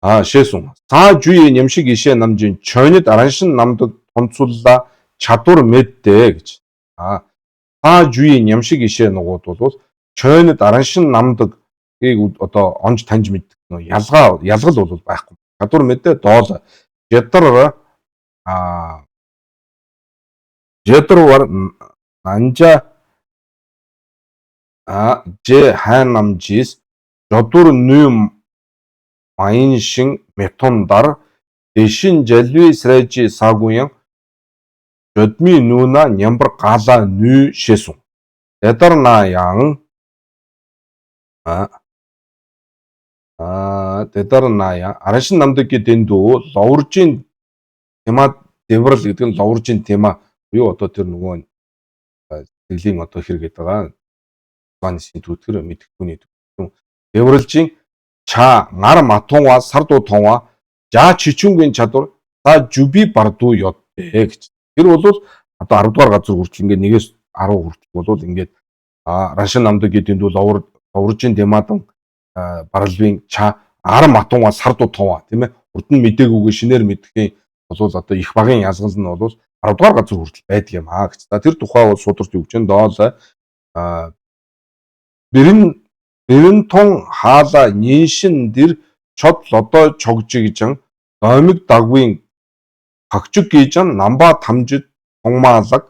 байгаа. Шээсүн. Са жуй нямшиг ишээ намжийн чойнод араншин намдаг тонцулла чадвар мэддэ гэж. Са жуй нямшиг ишээ нугууд бол чойнод араншин намдаг одоо онж таньж мэддэг нөө ялгал бол байхгүй. Чадвар мэдээ доол Жетр нанжа же хайнамжис жодур нүм майншин метондар дэшин жалви срэжи сагуян жодми нүна нямбар гала нү шэсүн. Эдар наян Тэдар ная араншин намдаг дэндүү ловржийн тема дэврал гэдэг нь ловржийн тема буюу одоо тэр нөгөө сэтгэлийн одоо хэрэгэд байгаа бансын түүтгэр мэдхүүний дэвралжийн ча гар матунга сарду тонга жаа чичүнгийн чадвар та жүби бардуу ёдтэй гэж. Тэр бол одоо 10 дугаар газар хүртэл ингээд нэгээс 10 хүртэл бол ингээд араншин намдаг дэндүү ловржийн темадан баралвын ча ар матунга сарду тонга тийм ээ урд нь мдэгүүгээ шинээр мэдхийн бол одоо их багын ялгал нь бол 10 дугаар газар хүртэл байдаг юм аа гэж. За тэр тухай бол сударт юу гэж нь доол Бэрэнтон хаала ниншин дэр чод лодо чогжигжан номиг дагвын хагчиг гижан намба тамжид тонгмаалаг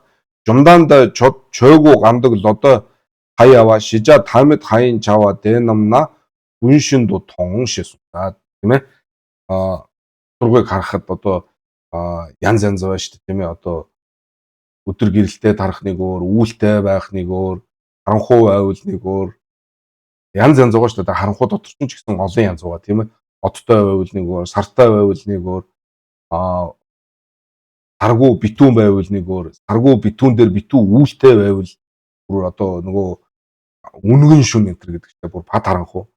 жумдаанда чод чойгу гандаг лодо хаява шижа тамид хайн чава дэнамна үншинду тон шэсү. За тийм ээ сургыг харахад одоо янз янз байна шүү дээ тийм ээ одоо өдөр гэрэлтэй тарах нэг өөр үүлтэй байх нэг өөр харанхуй байвал нэг өөр янз янз байгаа шүү дээ харанхуй дотор ч гэсэн олон янз байгаа тийм ээ оттой байвал нэг өөр сартай байвал нэг өөр саргу битүүн байвал нэг өөр саргу битүүн дээр битүү үүлтэй байвал бүр одоо нөгөө үнгэн шүн энэ гэдэг чинь бүр бат харанхуй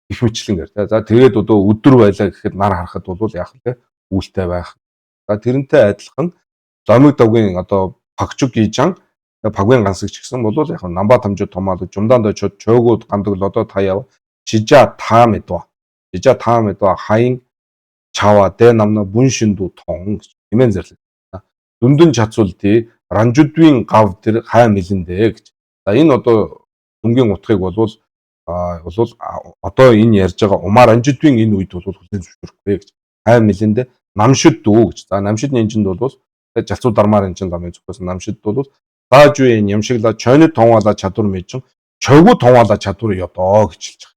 их мэтлэн гэр. За тэгээд одоо өдөр байлаа гэхэд нар харахад бол яах вэ? Үүлтэй байх. За тэрнтэй адилхан ломиг давгийн одоо пагчуг гижан пагвын гансагч гэсэн бол яг намба тамжууд томаалж жумдаанд очоод чойгууд гандаг лодо таяв шижа таамэдва хайн чава дэ намна бүншинду тон хэмээн зарлаа. Дүндэн чацуултыг ранжудвын гав тэр хай мэлэндэ гэж. За энэ одоо дүнгийн утгыг бол одоо энэ ярьж байгаа умаар ранжудвын энэ үед бол хүлээн зөвшөөрөхгүй гэж. Хай мэлэндэ намшид дүү гэж. За намшидны энэнд бол жалцуу дармаар энэ ламын зөвхөөс намшид бол таажуй нямшигла чойны тонвала чадвар мэжин Чойгу тунгаалаа чадвар ёдоо гэж хэлж байгаа.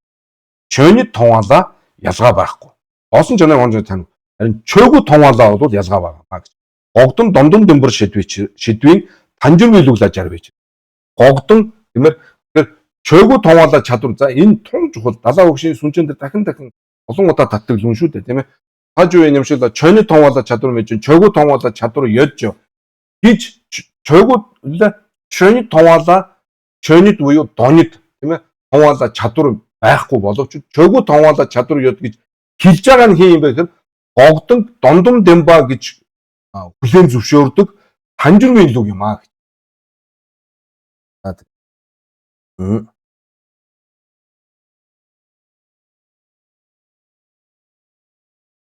Чойны тунгаалаа ялгаа байхгүй.Оосон жанаа онж тань. Харин чойгу тунгаалаа бол ялгаа байгаа гэж. Гогдон дондон дөмбөр шидвийн танжир биелүүлж арвэж. Гогдон тиймэр тэгэхээр чойгу тунгаалаа чадвар за энэ тун чухал далаа хөгшийн сүнчэн дээр дахин олон удаа татдаг юм шүү дээ тийм ээ. Хажуу юмшил чойны тунгаалаа чадвар мэж чойгу тунгаалаа чадвар ёдж гэж чойгу чойны тунгаалаа чойнид буюу донид тийм ээ тунгаалаа чадвар байхгүй боловч чойгу тунгаалаа чадвар ёд гэж хэлж байгаа нь хин юм бэ гэхээр гогдон дондон демба гэж хүлээн зөвшөөрдөг танжирын лүг юм аа гэж.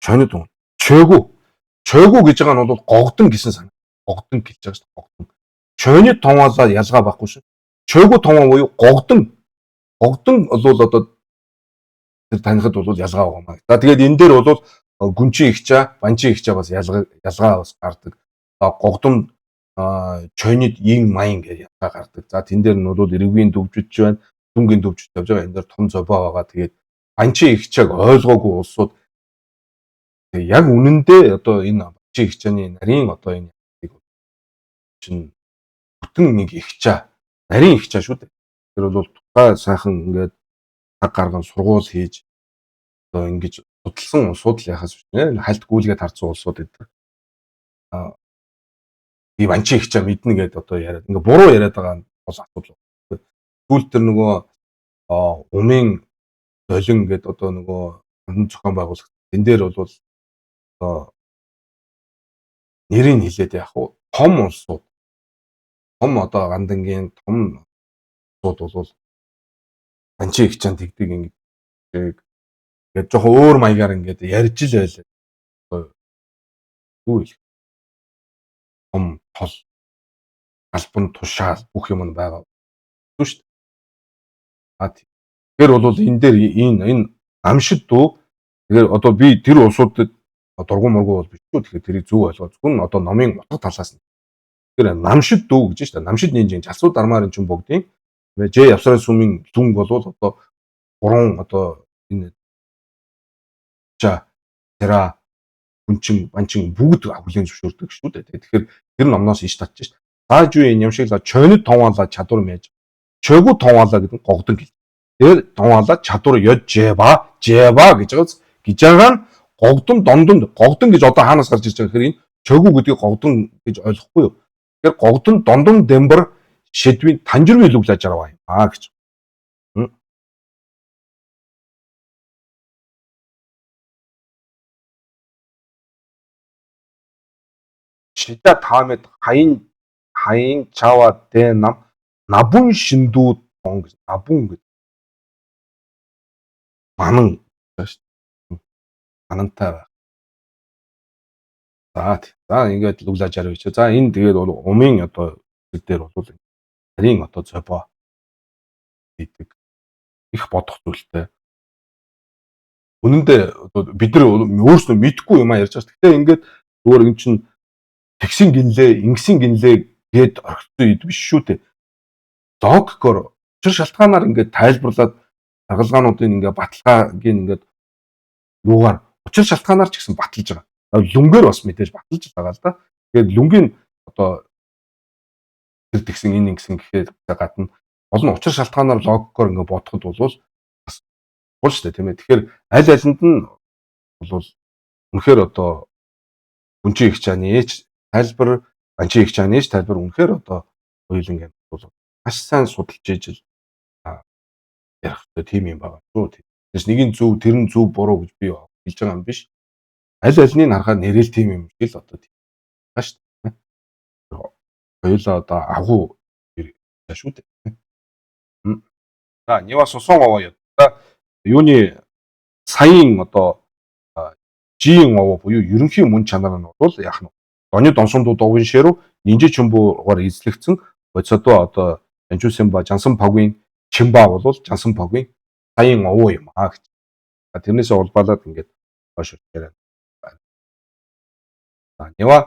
Чойны тун чойгу гэж байгаа нь бол гогдон гэсэн сан. Гогдон гэж байгаа шүү дээ. Гогдон. Чойны тунгаалаа ялгаа байхгүй шүү. Чойгу тунгаа буюу гогдон бол одоо тэр танихад бол ялгаа байгаа юм. За тэгээд энэ дээр бол гүнчин ихчаа, банчин ихчаа бас ялгаа бас гардаг. Гогдон чойнид ин маян гэж ялгаа гардаг. За тэн дээр нь бол эргэвийн дөвжиж байна, дүнгийн дөвжиж явж байгаа. Энэ дээр том зобоо байгаа. Тэгээд банчин ихчааг ойлгоогүй улсууд яг үнэндээ одоо энэ банчин ихчааны нарийн одоо энэ чинь бүтэн нэг ихчаа, нарийн ихчаа шүү дээ. Тэр бол тухай сайхан ингээд цаг гарган сургууль хийж одоо ингэж судалсан улсууд л яхаас биш нэ хальт гүйлгээд харцсан улсууд гэдэг. Би банчин ихчаа мэднэ гэдээ одоо яриад ингээ буруу яриад байгаа нь бол асуудал. Түл тэр нөгөө умын долин гэдэг одоо нөгөө зохион байгуулалт энэ дээр бол одоо нэрийг хэлээд яг хуу том улсууд том одоо гандангийн том улсууд бол банчин ихчаанд тэгдэг ингээд жоохон өөр маягаар ингээд ярьж л байлаа. Юу вэ? Том тол албан тушаал бүх юм нь байгаа. Шүү дээ. Тэгэхээр бол энэ дээр энэ амшид дүү тэгэхээр одоо би тэр улсуудад дургуун мургуу бол биш шүү. Тэгэхээр тэрийг зөв ойлгоо. Зөвхөн одоо номын утга талаас нь. Тэгэхээр намшид дүү гэж шүү дээ. Намшид нинжин залсуу дармаар чинь бүгдийн Ж явсрын сүмийн дүнг бол одоо гурван одоо энэ тэра хүнчин банчин бүгд хүлээн зөвшөөрдөг шүү дээ. Тэгэхээр тэр номноос иш татчих шүү дээ. Зааж юу юм шиг чойны тонгаалаа чадвар мэж. Чойгу тонгаалаа гэдэг нь гогдон гэл. Тэр тонгаалаа чадвар ёд жеба гэж байгаа нь гогдон гогдон гэж одоо хаанаас гарч ирж байгаа гэхээр энэ чойгу гэдгийг гогдон гэж ойлгохгүй юу. Тэгэхээр гогдон дондон дембэр шидвийн танжир биелүүлж байгаа юм гэж. Шида таамет хаян чава тэ нам набун шиндүүд он гэж набун гэдэг. Манан шүү дээ. Манантай байна. За ингээд лүглаж арай чи. За энэ тэгээд бол умын одоо дээр бол нарийн одоо зобоо гэдэг их бодох зүйлтэй. Үнэн дээр бид нар өөрсдөө мэдхгүй юм ярьж байгаа. Гэхдээ ингээд зүгээр юм чинь тэгсэн гинлээ, ингэсэн гинлээ гээд орхисон үед биш шүү дээ. Логикоор учир шалтгаанаар ингээд тайлбарлаад аргалгаануудын ингээд баталгаагийн ингээд юугаар учир шалтгаанаар ч гэсэн баталж байгаа. Лүнгээр бас мэдээж баталж байгаа л да. Тэгээд лүнгийн одоо тэр тэгсэн энэ ингэсэн гэхээр гадна олон учир шалтгаанаар логикоор ингээд бодоход бол бас гол шүү дээ тийм ээ. Тэгэхээр аль алинд нь бол үнэхээр одоо хүнчин их чааны ээж тайлбар банчин их чааны ээж тайлбар үнэхээр одоо хоёул ингээд бол маш сайн судалж ижил ярих хэрэгтэй тийм юм байгаа шүү. Тэгээс нэг нь зөв тэр нь зөв буруу гэж би хэлж байгаа юм биш. Аль альнийг харахаар нэрэл тийм юм шиг л одоо тийм байна шүү дээ. Хоёулаа одоо агуу шүү дээ. За Нева сусон овоо юуны саяын одоо G-ийн овоо буюу ерөнхий мөн чанар нь бол яах нь Доны донсондууд овын ширүү нинжи чумбуугаар эзлэгдсэн боцодоо одоо Жанчусимба Жансан Пагийн Чимба бол Жансан Пагийн саяын овоо юм гэж. Тэрнээсээ улбалаад ингээд хойш ирээ. За Нева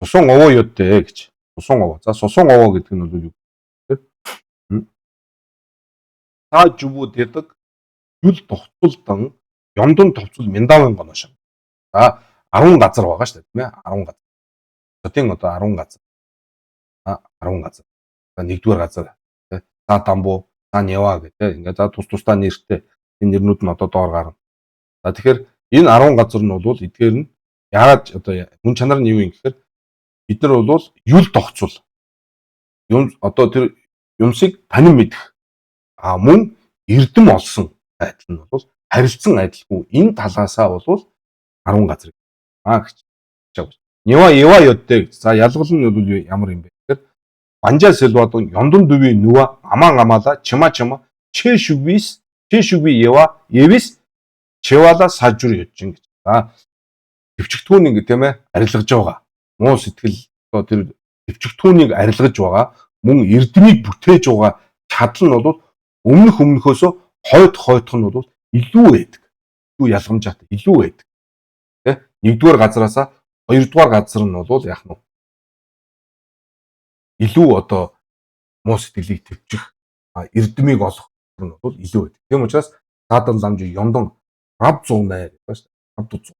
сусон овоо юудтэй гэж. Сусон овоо. За сусон овоо гэдэг нь бол юу? Та жубу дэдэг юл тогтцолтон ёндон товцол мяндавын гонош. За 10 газар байгаа шүү дээ тийм ээ 10 газар. Хотын одоо 10 газар. 10 газар. За нэгдүгээр газар тий. За Дамбуу, за Нева гэх тий. Ингээд за тусдаа нэртэй энэ нэрнүүд нь одоо доор гарна. За тэгэхээр энэ 10 газар нь бол эдгээр нь яагаад одоо хүн чанар нь юу юм гэхээр бид нар бол юл тогтцол юм одоо тэр юмсыг танин мэдэх мөн эрдэм олсон айдал нь бол харилцан айдалгүй энэ талаасаа бол 10 газар гэж байна. Нева ёдтэй гэж. За ялгал нь бол ямар юм бэ гэхээр Банжа Селвадон ёндон дүви нүва аман амала чима чэшүвис чэшүви ева евис чевала сажур ёжин гэж. За төвчгтүүнийг тийм ээ арилгаж байгаа. Муу сэтгэл одоо тэр төвчгтүүнийг арилгаж байгаа мөн эрдмийг бүтээж байгаа чадал нь бол өмнөхөөс хойдох нь бол илүү байдаг. Илүү ялгамжаатай илүү байдаг. Тэ? Нэгдүгээр газараасаа хоёрдугаар газар нь бол яах нь илүү одоо муу сэтгэлийг төвчих эрдмийг олох нь бол илүү байдаг. Тийм учраас саадан ламж ёндон рав 108 гэдэг ба шүү дээ. Рав 100.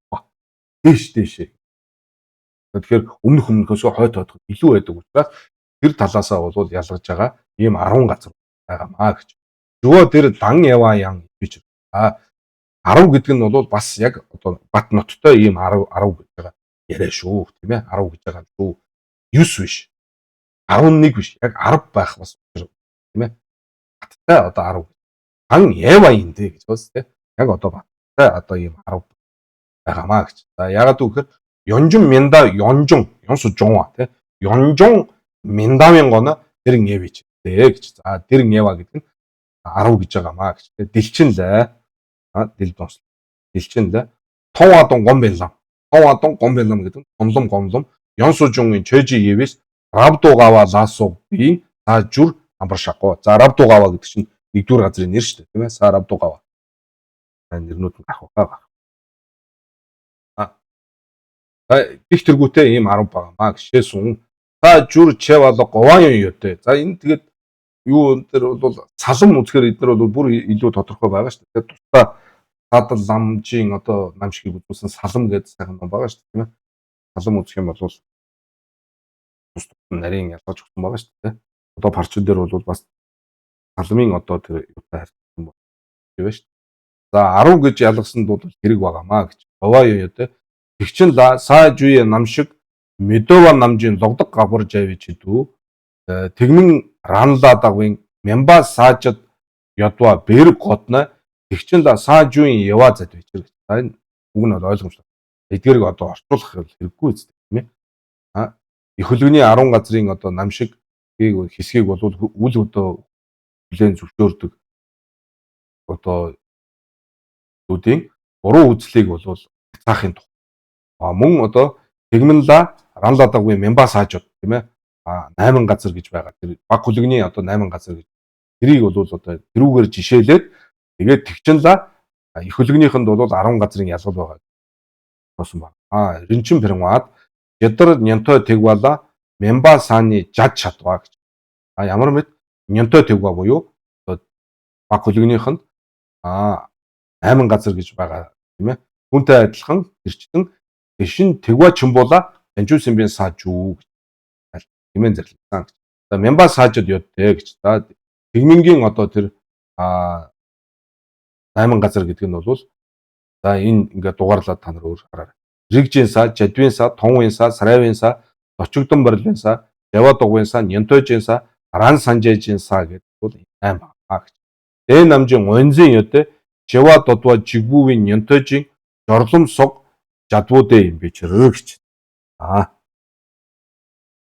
Дээшээ. Тэгэхээр өмнөхөөс хойдох илүү байдаг учраас тэр талаасаа бол ялгаж байгаа ийм 10 газар байгаамаа гэж. Нөгөө тэр дан ява ян гэж 10 гэдэг нь бол бас яг одоо бат ноттой ийм 10 гэж байгаа яриа шүү тийм ээ 10 гэж байгаа шүү 9 биш 11 биш яг 10 байх бас тийм ээ баттай одоо 10 дан ява индэ гэж бас тийм яг одоо баттай одоо ийм 10 байгаамаа гэж. За ягаад гэвэл Ёнжон мянда ёнжон ёнсо жонва тийм ёнжон мяндавын гоно дэрэн евич гэж. За дэрэн ява гэдэг нь 10 гэж байгаамаа гэж. Дэлчинлээ. Дэл донс. Дэлчинлээ. Товадон гомбелам. Товадон гомбелам гэдэг нь гомлом ёнсужунгийн чэжи евис равдугава ласо би жур амбаршако. За равдугава гэдэг чинь нэгдүгээр газрын нэр шүү дээ тийм ээ. Са равдугава. Нэрнүүд нь ах байгаа. Их тэргүүтэй ийм 10 байгаамаа гişээ сун. Та жур чевало говаан юутэй. За энэ тэгээд юу энэ бол салам үзэхээр эдгээр бол бүр илүү тодорхой байгаа шүү дээ. Тусдаа саадал ламжийн одоо намшгийг үзүүлсэн салам гэдэг сайхан ном байгаа шүү дээ тийм ээ. Салам үзэх юм бол тус нарийн ялгаж өгсөн байгаа шүү дээ. Одоо парчин дээр бол бас салмын одоо тэр юутай харьцсан байна шүү дээ. За 10 гэж ялгасанд бол хэрэг байгаамаа гэж. Говаа юутэй. Тэгчин саажуе намшиг медова намжийн логдог гавар жавич дүү тэгмэн ранладагын мямба саажад ядва бэрг готна тэгчин саажуин ява зад байж гэж. Энэ үг нь ойлгомжтой. Эдгээрийг одоо орчуулах хэрэггүй үстэй тийм ээ. Их хөлгөний 10 газрын одоо намшиг хэсгийг бол үл одоо хүлээн зөвшөөрдөг одоо үүдийн буруу үзлийг бол цаахын тух. Мөн одоо тэгмэнла ранладагын мямба саажууд тийм ээ 8 газар гэж байгаа. Тэр баг хөлгөний одоо 8 газар гэж. Тэрийг бол одоо тэрүүгээр жишээлээд тэгээд тэгчинла их хөлгөнийхэнд бол 10 газрын ялгал байгаа. Тосон баг. Ринчин пермад ядар нянтой тэгвала мямба сааны жад чадваа гэж. Ямар мэд нянтой тэгва буюу одоо баг хөлгөнийхэнд 8 газар гэж байгаа тийм ээ. Түүнтэй адилхан тэрчтэн Ишин тэгва чимбула анжуусын бин саажуу гэж хэмээн зарласан гэж. За мямба саажууд ёдтэй гэж. За тэгмэнгийн одоо тэр 8 газар гэдэг нь бол за энэ ингээд дугаарлаад та нар өөр хараарай. Ригжин са, жадвин са, тонвин са, сарайвин са, дочигдон борлын са, явадогвин са, нянтойжин са, ран санжээжин са гэдэг бол 8 байгаа гэж. Дэ намжин онзин ёдтэй жава додва жигбүүвийн нянтойжин жорлом сог жадвуудэ юм би чирээ гэж.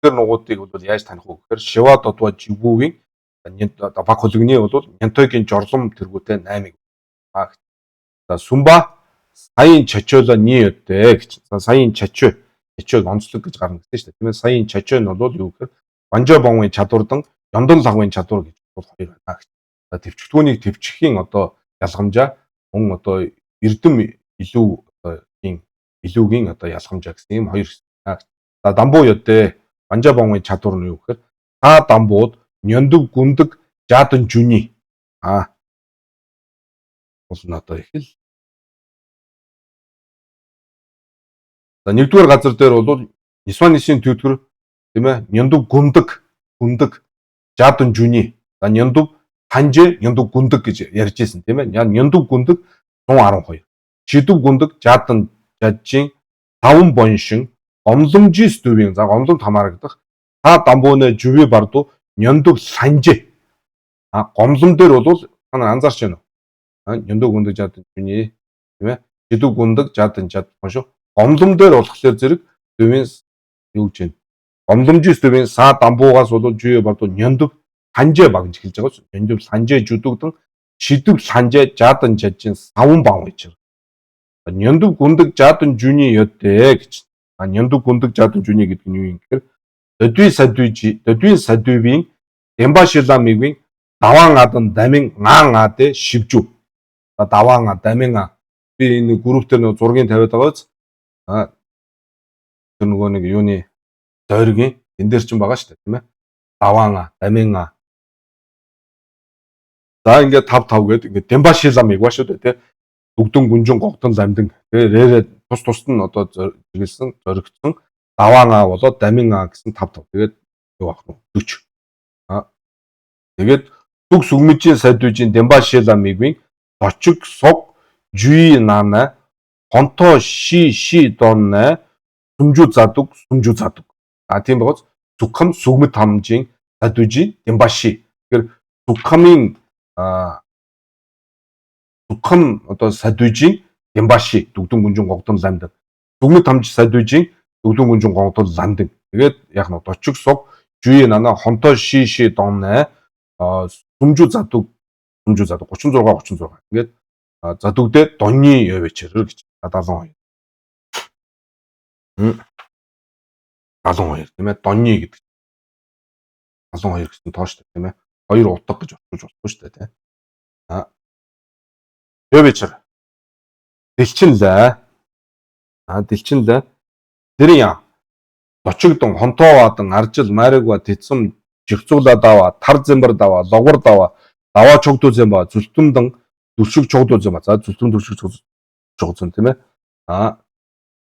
Тэр нугуудыг бол яаж таних вэ гэхээр Шива додва жигбүүвийн баг хөлгөний бол нянтойгийн жорлом тэргүүтэй 8-ыг гэж. За сумба саяын чачола ниётэй гэж. За саяын чачоо онцлог гэж гарна гэсэн шүү дээ. Тийм ээ саяын чачоо нь бол юу гэхээр банжа бонгийн чадвардан ёндон лагвын чадвар гэж бол хоёр байна гэж. За төвчгтүүнийг төвчхийн одоо ялгамжаа мөн одоо эрдэм илүү одоо илүүгийн одоо ялгамжаа гэсэн юм хоёр. За дамбуу ёдтэй банжа бонгийн чадвар нь юу гэхээр та дамбууд нёндөг гүндэг жаадан жүний бол надад их л. За нэгдүгээр газар дээр бол Нисванисийн түйтгэр тийм ээ Нянду гүндэг жаадан жүний. За Нянду ханжээ Нянду гүндэг гэж ярьж ирсэн тийм ээ. Нянду гүндэг 112. Шидэв гүндэг жаадан жажжийн 5 боншин гомломжийн стүвийн за гомломд хамаарагдах та дамбууны жүви барду Нянду санжээ. Гомлом дээр бол та анзаарч байна уу? Нянду гүндэг жаадан жүний тийм ээ. Шидэв гүндэг жаадан боншин гомлом дээр болохоор зэрэг стүвийн юу гэж байна? Гомломжийн стүвийн са дамбуугаас бол жүви барду Нянду санжээ багж эхэлж байгаа шүү. Нянду санжээ жүдэгдэн шидэв санжээ жаадан жажжийн 5 бан гэж. Нянду гүндэг жаадан жүний ёдэ гэж. Нянду гүндэг жаадан жүний гэдэг нь юу юм гэхээр Додвийн садвийн Дембашиламигийн даваан адан дамин гаан адэ шивжүү. Даваан дамин би энэ групп дээр нэг зургийг тавиад байгааз. Тэр нөгөө нэг юуны дойргийн энэ дээр ч юм байгаа шүү дээ тийм ээ. Даваан дамин. За ингээд 5 гээд ингээд Дембашиламиг ба шүү дээ тийм. Дүгдэн гүнжин гогдон ламдан тэгээ тус нь одоо зэрэгсэн зоригдсон даваан болоод дамин гэсэн 5. Тэгээд юу ах нь 40. Тэгээд зүг сүгмжийн садвижийн Дембашиламигийн точиг сог жүй нана хонто ши донна сүмжүү задаг. Тийм байгоц зүгхэм сүгмэд хамжийн садвижийн Дембаши. Тэгэхээр зүгхэмийн зүгхэм одоо садвижийн Дембаши дүгдэн гүнжин гогдон ламдан. Сүгмэд хамж садвижийн дүгдэн гүнжин гогдон ламдан. Тэгээд яг нь точиг сог жүй нана хонто ши донна сүмжүү задаг 36. Ингээд задүгдээ донны явичээр гэж 72. 72 тийм ээ донны гэдэг. 72 гэсэн тооштой тийм ээ. 2 утга гэж орчуулж болохгүй шүү дээ тийм. Явичээр. Дэлчинлээ. Дэлчинлээ. Тэрийн яа. Дочигдон хонтооадан аржил майрагва тэтсэм жигцуулаа даваа тар зэмбэр даваа логвар даваа чогдуу зэмба зүлтэмдэн дүршиг чогдуу зэмба за зүлтэм дүршиг чогдсон тийм ээ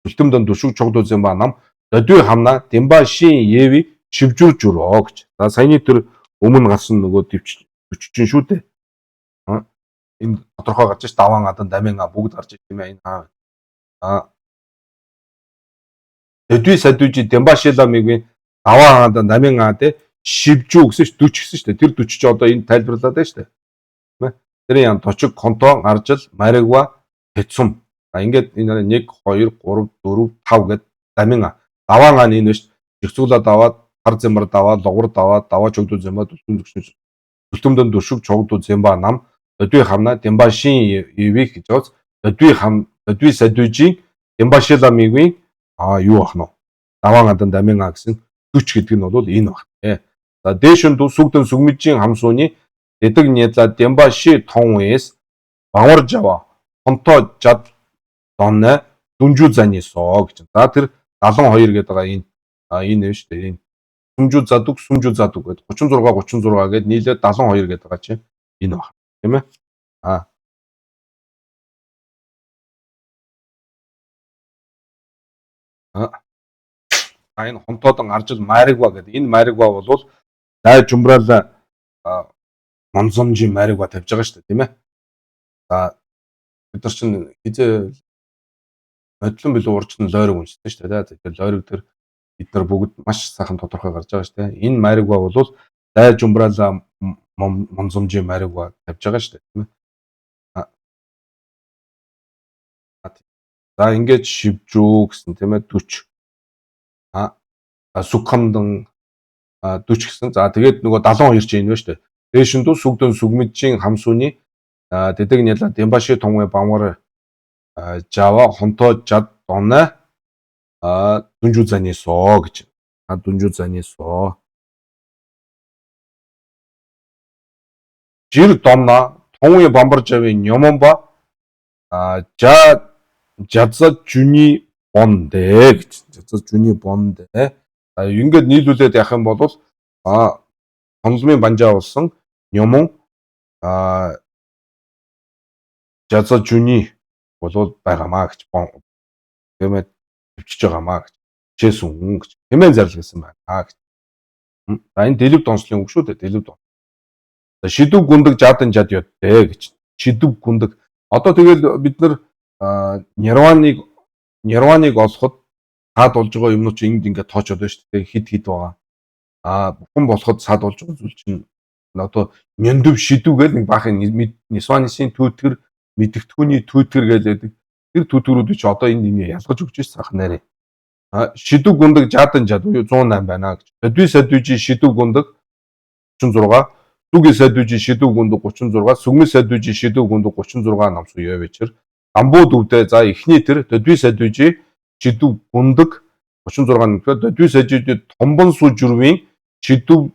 зүлтэмдэн дүршиг чогдуу зэмба нам додвий хамна Дембашийн еви шивжүүрж өрөө гэж. За саяны тэр өмнө гарсан нөгөө төвччин шүү дээ. Энэ тодорхой гарч ш даваан адан дамин бүгд гарч ш тийм ээ энэ Додвий садвижи Дембашиламигийн даваан адан дамин адэ шивжүү гэсэн ш 40 гэсэн шүү дээ. Тэр 40 ч одоо энэ тайлбарлаад байна шүү дээ. Тийм ээ. Тэр ян точиг конто аржил маригва тэцүм. Ингээд энэ 1 2 3 4 5 гэд дамин даваан энэ ш жигцүүлээ даваад хар зэмбэр даваа логвар даваа чогдуу зэмба дүлтэмдэн дүршиг чогдуу зэмба нам додвий хамна Дембашийн евих гэж боц додвий садвижийн Дембашиламигийн юу ах нь даваан адан дамин гэсэн 40 гэдэг нь бол энэ баг. За дээшэн дүү сүгдэн сүгмжийн хамсууны дэдэг няла Дембаши тонвэс бавар жава хонто жад донна дүнжүү заны соо гэж. За тэр 72 гэдэг байгаа энэ шүү дээ. Энэ сүмжүү задаг гэдэг 36 гэдэг нийлээд 72 гэдэг байгаа чинь энэ баг. Тийм ээ. Энэ хонтоодон аржил майрагва гэдэг. Энэ майрагва бол дай жумбраал монзомжийн майрагва тавьж байгаа шүү дээ, тийм ээ. За бид нар чинь хизээ модлон билүү урчны лойрог уншсан шүү дээ. Тэгэхээр лойрог төр бид нар бүгд маш сайхан тодорхой гарч байгаа шүү дээ. Энэ майрагва бол дай жумбраал монзомжийн майрагва тавьж байгаа шүү дээ, тийм ээ. За ингээд шивжүү гэсэн тийм ээ 40. Сүгхэмдэн 40 гэсэн. За тэгээд нөгөө 72 ч энэ байна шүү дээ. Дээшэн дүү сүгдэн сүгмжийн хамсууны дэдэг няла Дембаши тонвэ бамгар жава хонто жад донна дүнжүү заны соо гэж. Дүнжүү заны соо. Жир домна тонвэ бамбар жавын нёмонба жадза жүний бондэ гэж. Жадза жүний бондэ. Ингээд нийлүүлээд явах юм бол хонлмын банжаа болсон нёмон жаза жүний болоод байгаамаа гэж тиймээ төвчж байгаамаа гэж хичээсэн гэж хэмээн зарлагдсан байна гэж. За энэ дэлгэв донслын үг шүү дээ. Дэлгэв дон. Шидэв гүндэг жаадан жад ядтэй гэж. Шидэв гүндэг. Одоо тэгэл бид нар нирваныг олоход саад болж байгаа юмнууд чинь ингээд тоочод байна шүү дээ. Хид байгаа. Бүхэн болоход саад болж байгаа зүйл чинь одоо няндөв шидэв гэдэг нэг баахан нисванисын түүтгэр мэдгэдэгхүүний түүтгэр гэдэг. Тэр түүтгэрүүд чи одоо энэ ялгаж өгч ирсэн сахан нэрээ. Шидэв гүндэг жаадан жад буюу 108 байна гэж. Сэдвий сэдвижи шидэв гүндэг 36, зүги сэдвижи шидэв гүндэг 36, сүгмэ сэдвижи шидэв гүндэг 36 намсуу яв вечер. Амбууд өвдөө за эхний тэр сэдвий сэдвижи шидэв гүндэг 36 нэмэхэд сэдвий сэдвижи томбон су журвийн шидэв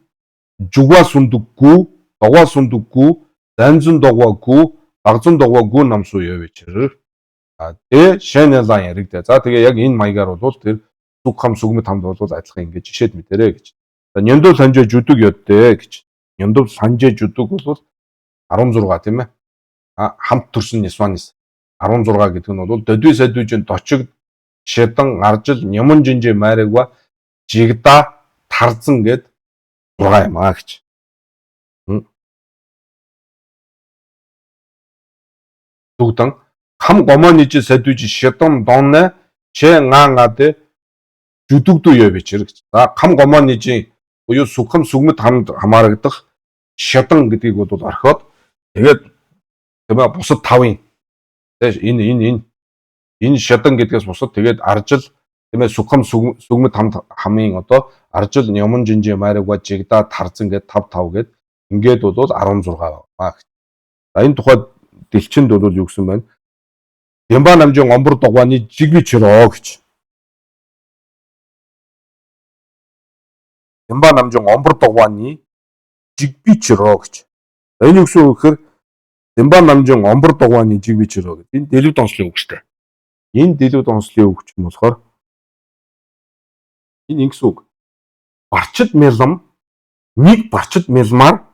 жугаа сундаггүй, догоо сундаггүй, занзан догоогүй, гагзан догоогүй намсуу яв вечер. Тэгээ шэнэлан яригдээ. За тэгээ яг энэ маягаар бол тэр зүг хам сүгмэд хамд бол адилхан ингэж жишээд мэдэрэ гэж. За нёндов санжээ жүдэг ёдтэй гэж. Нёндов санжээ жүдэг бол 16 тийм ээ. Хамт төрсөн нисванис 16 гэдэг нь бол дөдүй сэдвижин дочиг шэдан аржил нямон жинжээ майрагва жигда тарзан гэд 6 юм гэж. Зүгдэн хам гомониж сэдвиж шэдан донне шэ нгаангаде жүдэгдүү яв вечер гэж. За хам гомониж буюу сүгхэм сүгмэд хамд хамаарагдах шадан гэдгийг бол орхиод тэгээд тийм ээ бусад тавын энэ шадан гэдгээс бусад тэгээд аржил тийм ээ сүгхэм сүгмэд хамд хамын одоо аржил нямон жинжээ майрагва жигда тарзан гэд 5 гэд ингээд бол 16 байна. За энэ тухайд дэлчинд бол юу гэсэн байна? Дэмба намжин омбор догооны жигвичроо гэж. Дэмба намжин омбор догооны жигвичроо гэж. Энэ юу гэсэн үг гэхээр Дэмба намжин омбор догооны жигвичроо гэдэг. Энэ дэлгэв донслын үг шүү дээ. Энэ дэлгэв донслын үг ч юм болохоор энэ ингэсэн үг. Барчид мэлам нэг барчид мэлмаар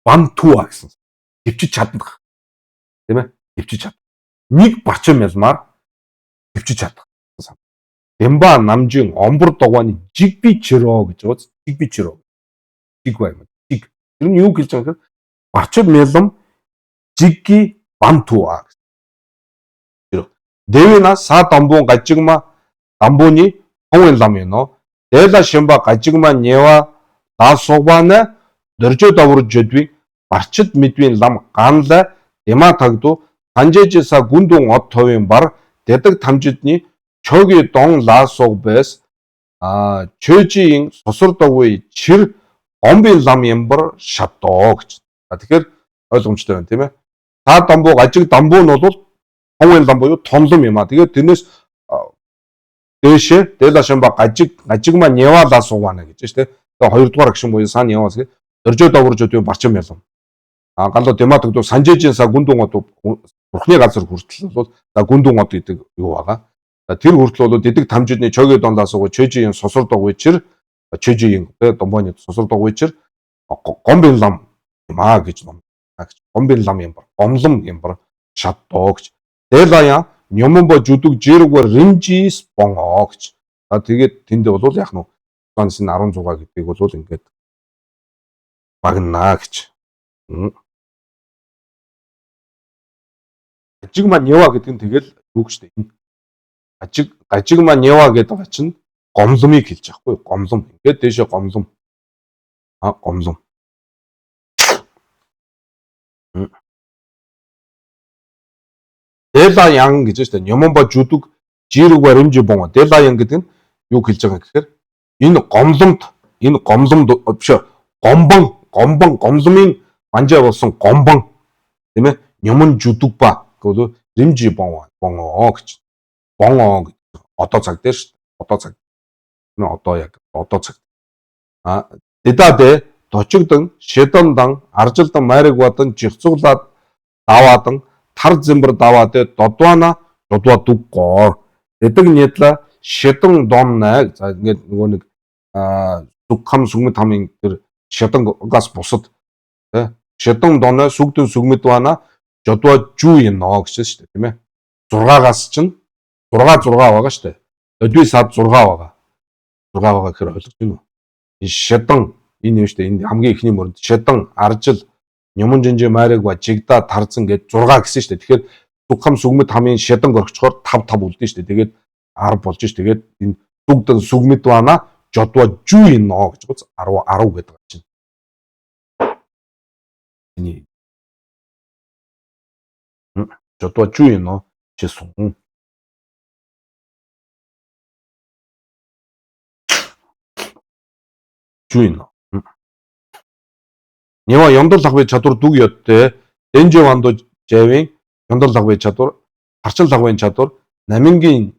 бантуа гэсэн. Төвчж чадах. Тийм ээ? Төвчж чадах. Нэг барчид мэлмаар төвчж чадах. Дэмба намжин омбор догооны жигвичроо гэж байгаа. Жигвичроо. Жиг байна. Жиг. Тэр нь юу гэж байгаа юм? Барчид мэлам жигги бантуа. Дэвина са дамбун гажигма дамбуни хонын лам юно. Дэла шимба гажигма нева даасугбана дөржөө даврж жодви барчид мэдвийн лам ганла дема тагду санжээжса гүндүн од товын бар дэдэг тамжидны чоги дон лаасуг бэс чөжийн сосордоггүй чир гомбын лам ямбар шатоо гэж. Тэгэхээр ойлгомжтой байна тийм ээ. Та дамбуу гажиг дамбуу нь бол хонын лам буюу тонлом юм аа. Тэгээд тэрнээс дээшээ дэла шимба гажигма нева лаасугбана гэж шүү дээ. Тэгээ хоёрдугаар гişin буюу сан яваас гэж дөржөө даврж өдөө барчим ялам. Галуу дематогдуу санжээжинса гүндүн од бурхны газар хүртэл бол гүндүн од гэдэг юу байгаа. Тэр хүртэл бол дэдэг тамжидны чөгийн дондоосоо чөжийн сосордог үчир чөжийн домбоны сосордог үчир гомбын лам юм аа гэж ном. Гомбын лам юм бар. Гомлом юм бар. Шатоо гэж. Дэлая нёмонбо жүдэг жиргвэр римжис боноо гэж. Тэгээд тэнд бол яг нь Францын 16 гэдгийг бол ингээд багнаа гэж. Гажигма нева гэдэг нь тэгэл үг шүү дээ. Гажигма нева гэдэг байгаа чинь гомломыг хэлж байхгүй юу? Гомлом. Ингээд дэшээ гомлом. Гомлом. Дэлаян гэж шүү дээ. Нёмонбо жүдэг жиргвэр римжи боноо. Дэлаян гэдэг нь юу хэлж байгаа гэхээр энэ гомломд биш гомломын манжаа болсон гомбон тийм ээ нёмон жүдэг ба гэдэг римжи боноо гэж. Боноо одоо цаг дээр шүү дээ. Одоо цаг. Одоо яг одоо цаг. Дэдадэ дочигдан шэдандан аржилдан майрагвадан жигцуулаад даваадан тар зэмбэр давааде додвана додва дуггоор дэдэг нийтла шэдан домна за ингээд нөгөө нэг зүгхам сүгмэд хамын тэр шэдангаас бусад тий шэдан доноо сүгдэн сүгмэд бана жодуа жүү ноо гэсэн шүү дээ тийм ээ. 6-аас чинь 6 байгаа шүү дээ. Өдвий сад 6 байгаа. 6 байгаа гэхээр ойлгож байна уу? Энэ шидан энэ юм шүү дээ. Энэ хамгийн ихний мөрөнд шидан, аржил, Нямун Жинжи Майраг ба Жигда Тарзан гэж 6 гэсэн шүү дээ. Тэгэхээр Сугхам Сүгмэд хамгийн шидан орчхоор 5 үлдэн шүү дээ. Тэгээд 10 болж шүү. Тэгээд энэ Сугдан Сүгмэд бана жодуа жүү ноо гэж гоц 10 гэдэг чинь. Энэ жодуа жүү ноо чисэн. Жүү. Нева Ёндол лагвын чадвар дүг ёдтэй Дэнжэ Вандо Жавын Ёндол лагвын чадвар, Харчин лагвын чадвар, Намингийн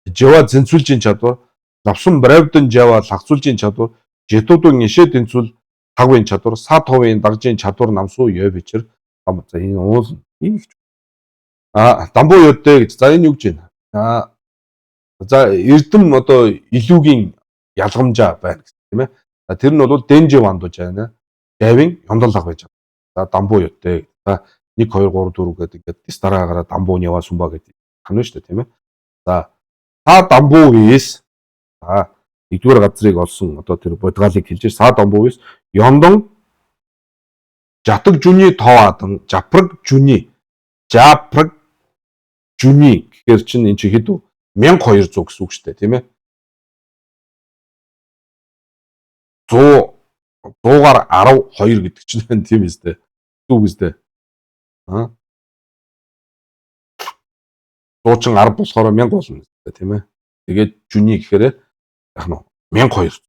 Жава зэнцүүлжийн чадвар, Навсан Бравдын Жава лагцуулжийн чадвар, Жетуудын ишээ тэнцүүл лагвын чадвар, Сад ховын дагжийн чадвар намсуу ёв бичэр. За энэ уул дамбуу ёдтэй гэж. За энэ юу гэж байна? За Эрдэм одоо илүүгийн ялгамжаа байна гэсэн тийм ээ. За тэр нь бол Дэнжэ Вандо Жавна. Жавын Ёндол лагвын чадвар. За дамбуу ёдтэй. За 1 2 3 4 гэдэг ингээд дис дараагаараа дамбуу Нева Сумба гэдэг хань шүү дээ тийм ээ. За Са дамбуу вис. За нэгдүгээр газрыг олсон одоо тэр бодгалыг хэлж Са дамбуу вис Ёндон Жатаг жүний товаадан Жапраг жүний гэхээр чинь энэ чи хэд вэ? 1200 гэсэн үг шүү дээ тийм ээ. 100-аар 12 гэдэг чинь байна тийм ээ. Зүг үстэй. Дуучин 10 болохоор 1000 болно тийм ээ. Тэгээд жүний гэхээр яг нь 1200.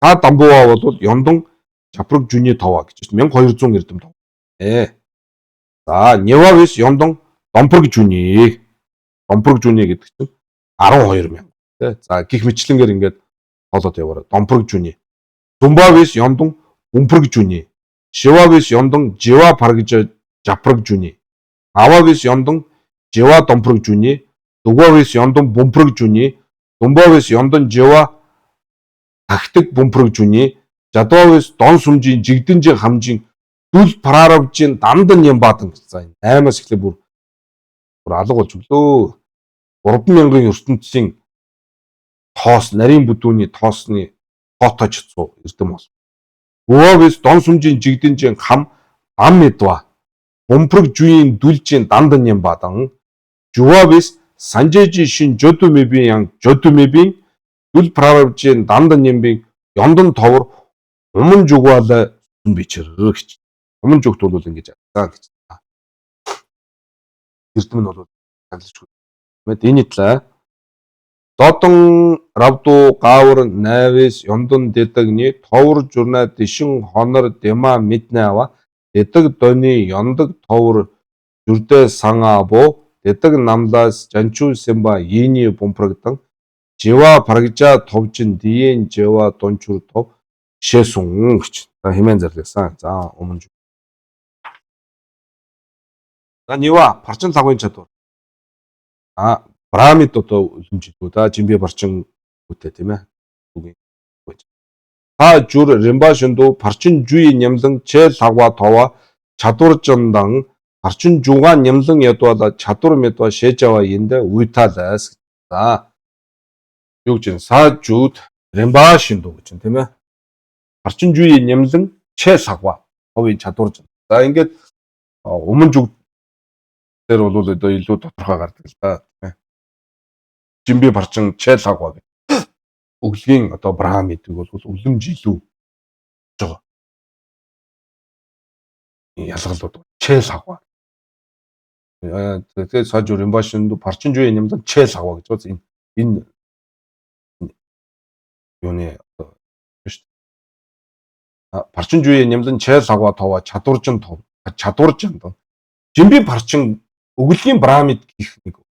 Та дамбууа бол Ёндон Жапраг жүний товаа гэж 1200 эрдэм тов. За Нева вис Ёндон Домпрог жүний. Домпрог жүний гэдэг чинь 12000 тий. За гих мэтлэнгээр ингээд тоолоод яваарай. Домпрог жүний. Сумба вис Ёндон Умпрог жүний. Шива вис Ёндон Жива паргиж Жапраг жүний. Ава вис Ёндон Жива Домпрог жүний. Дуга вис Ёндон Бумпрог жүний. Думба вис Ёндон Жива Тахтаг Бумпрог жүний. Жадва вис Дон Сүмжийн Жигдэнжин хамжийн Дүл Параравжийн Дандан Нямбадан гэж. За 8-аас эхлээ бүр алга болж өглөө. 3000-ын ертөнцийн тоос нарийн бүдүүний тоосны тоотож цуу эрдэм бол. Гуавис Дон Сүмжийн Жигдэнжин хам ам медва. Бумпрог жүийн дүлжийн Дандан Нямбадан. Жувавис Санжэжи шин Жодумебийн Дүл Параравжийн Дандан Нямбын Ёндон товор Уман жугвала бичэр гэж. Уман жугт бол ингэж аа гэж. Эрдэм нь бол танилцгүй. Энэ талаа Додон Равду Гавар Навис Ёндон Дэдагны товор журна Дишин Хонор Дема Мэднава Дэдэг Доны Ёндог товор Жүрдэ Сангаабо Дэдэг намлаас Жанчуу Сэмба Йини Бумпрагдан Жива Паргижа товжин Диен Жива Дончур тов Шэсүн гэж. За хэмээн зарласан. За өмнө. За Нева Парчин лагвын чадвар. Брамид одоо үлэмжлүү да Жимбэ Парчин үтэй тийм ээ. Та жүр Римбашинду Парчин жүй нямлан чэл лагва това чадвар жандан Парчин жуга нямлан ядвала чадвар медва шэжава янда уйталаас. За юу гэж Са жүд Римбашинду гэж тийм ээ. Парчин жүй нямлан чэл лагва товын чадвар жан. За ингээд өмнө жүг дээр бол одоо илүү тодорхой гардаг л да тийм ээ. Жимбэ Парчин чэл лагва гэх. Өглөгийн одоо Брам гэдэг бол үлэмж илүү байгаа. Ялгалууд чэл лагва. Тэгээд Саж Римбашинду Парчин жүй нямлан чэл лагва гэж байна. Энэ юуны одоо шүү дээ. Парчин жүй нямлан чэл лагва това чадваржин доо. Жимбэ Парчин өглөгийн Брамид гэх нэг.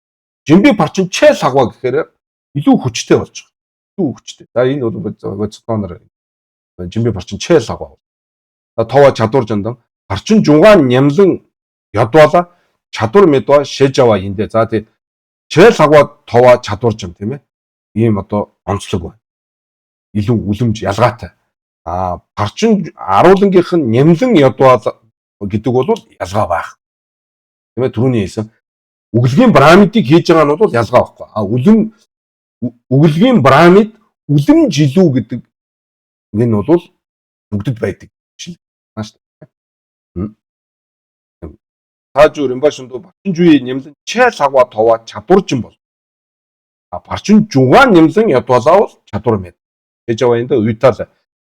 Жимбэ Парчин чэл лагва гэхээр илүү хүчтэй болж байгаа. Илүү хүчтэй. За энэ бол цооноор Жимбэ Парчин чэл лагва. Това чадваржин доо. Парчин жугаан нямлан ядвала чадвар медва шэжава эндэ. За тий чэл лагва това чадваржин тийм ээ. Ийм одоо онцлог байна. Илүү үлэмж ялгаатай. Парчин аруулангийнх нь нямлан ядвал гэдэг бол ялгаа байх. Тийм ээ, түрүүний хэлсэн үглэгийн пирамидыг хийж байгаа нь бол ялгаа байхгүй. Үглэгийн пирамид үлэм жилүү гэдэг энэ нь бол бүгдэд байдаг шил маш таажуу римбашиндо барчин нэмлэн чэл хава това чадваржин бол барчин жугаан нэмлэн ядвалаа бол чадвар мэд гэж байгаа юм да уйтал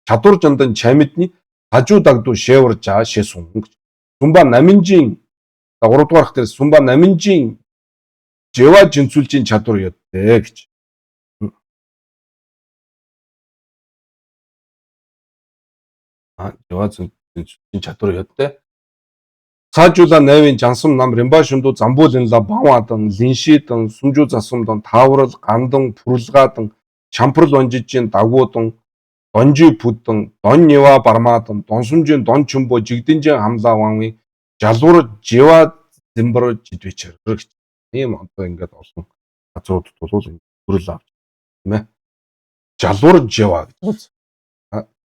чадвар жандан чамидны хажуу дагду шэвэр жаа шэсүн гэж сумба наминжин 3 дугаар хэтэр сумба наминжин жэва жинцүүлжин чадвар ядтэй гэж жэва жинцүүлжин чадвар ядтэй 사주다 내윈 장숨 남 림바슌도 잠보진라 방와등 린시등 숨주 자숨등 다우르 간등 부르스가등 샴프르 던지진 다구등 던지 부등 던니와 바르마등 돈숨진 돈춤보 직딘정 함사왕위 자소르 지와 짐버르 지뒤처 그렇게 ийм одоо ингээд олон газрууд бол бүрэл авч тийм ээ жалуур жава гэж үз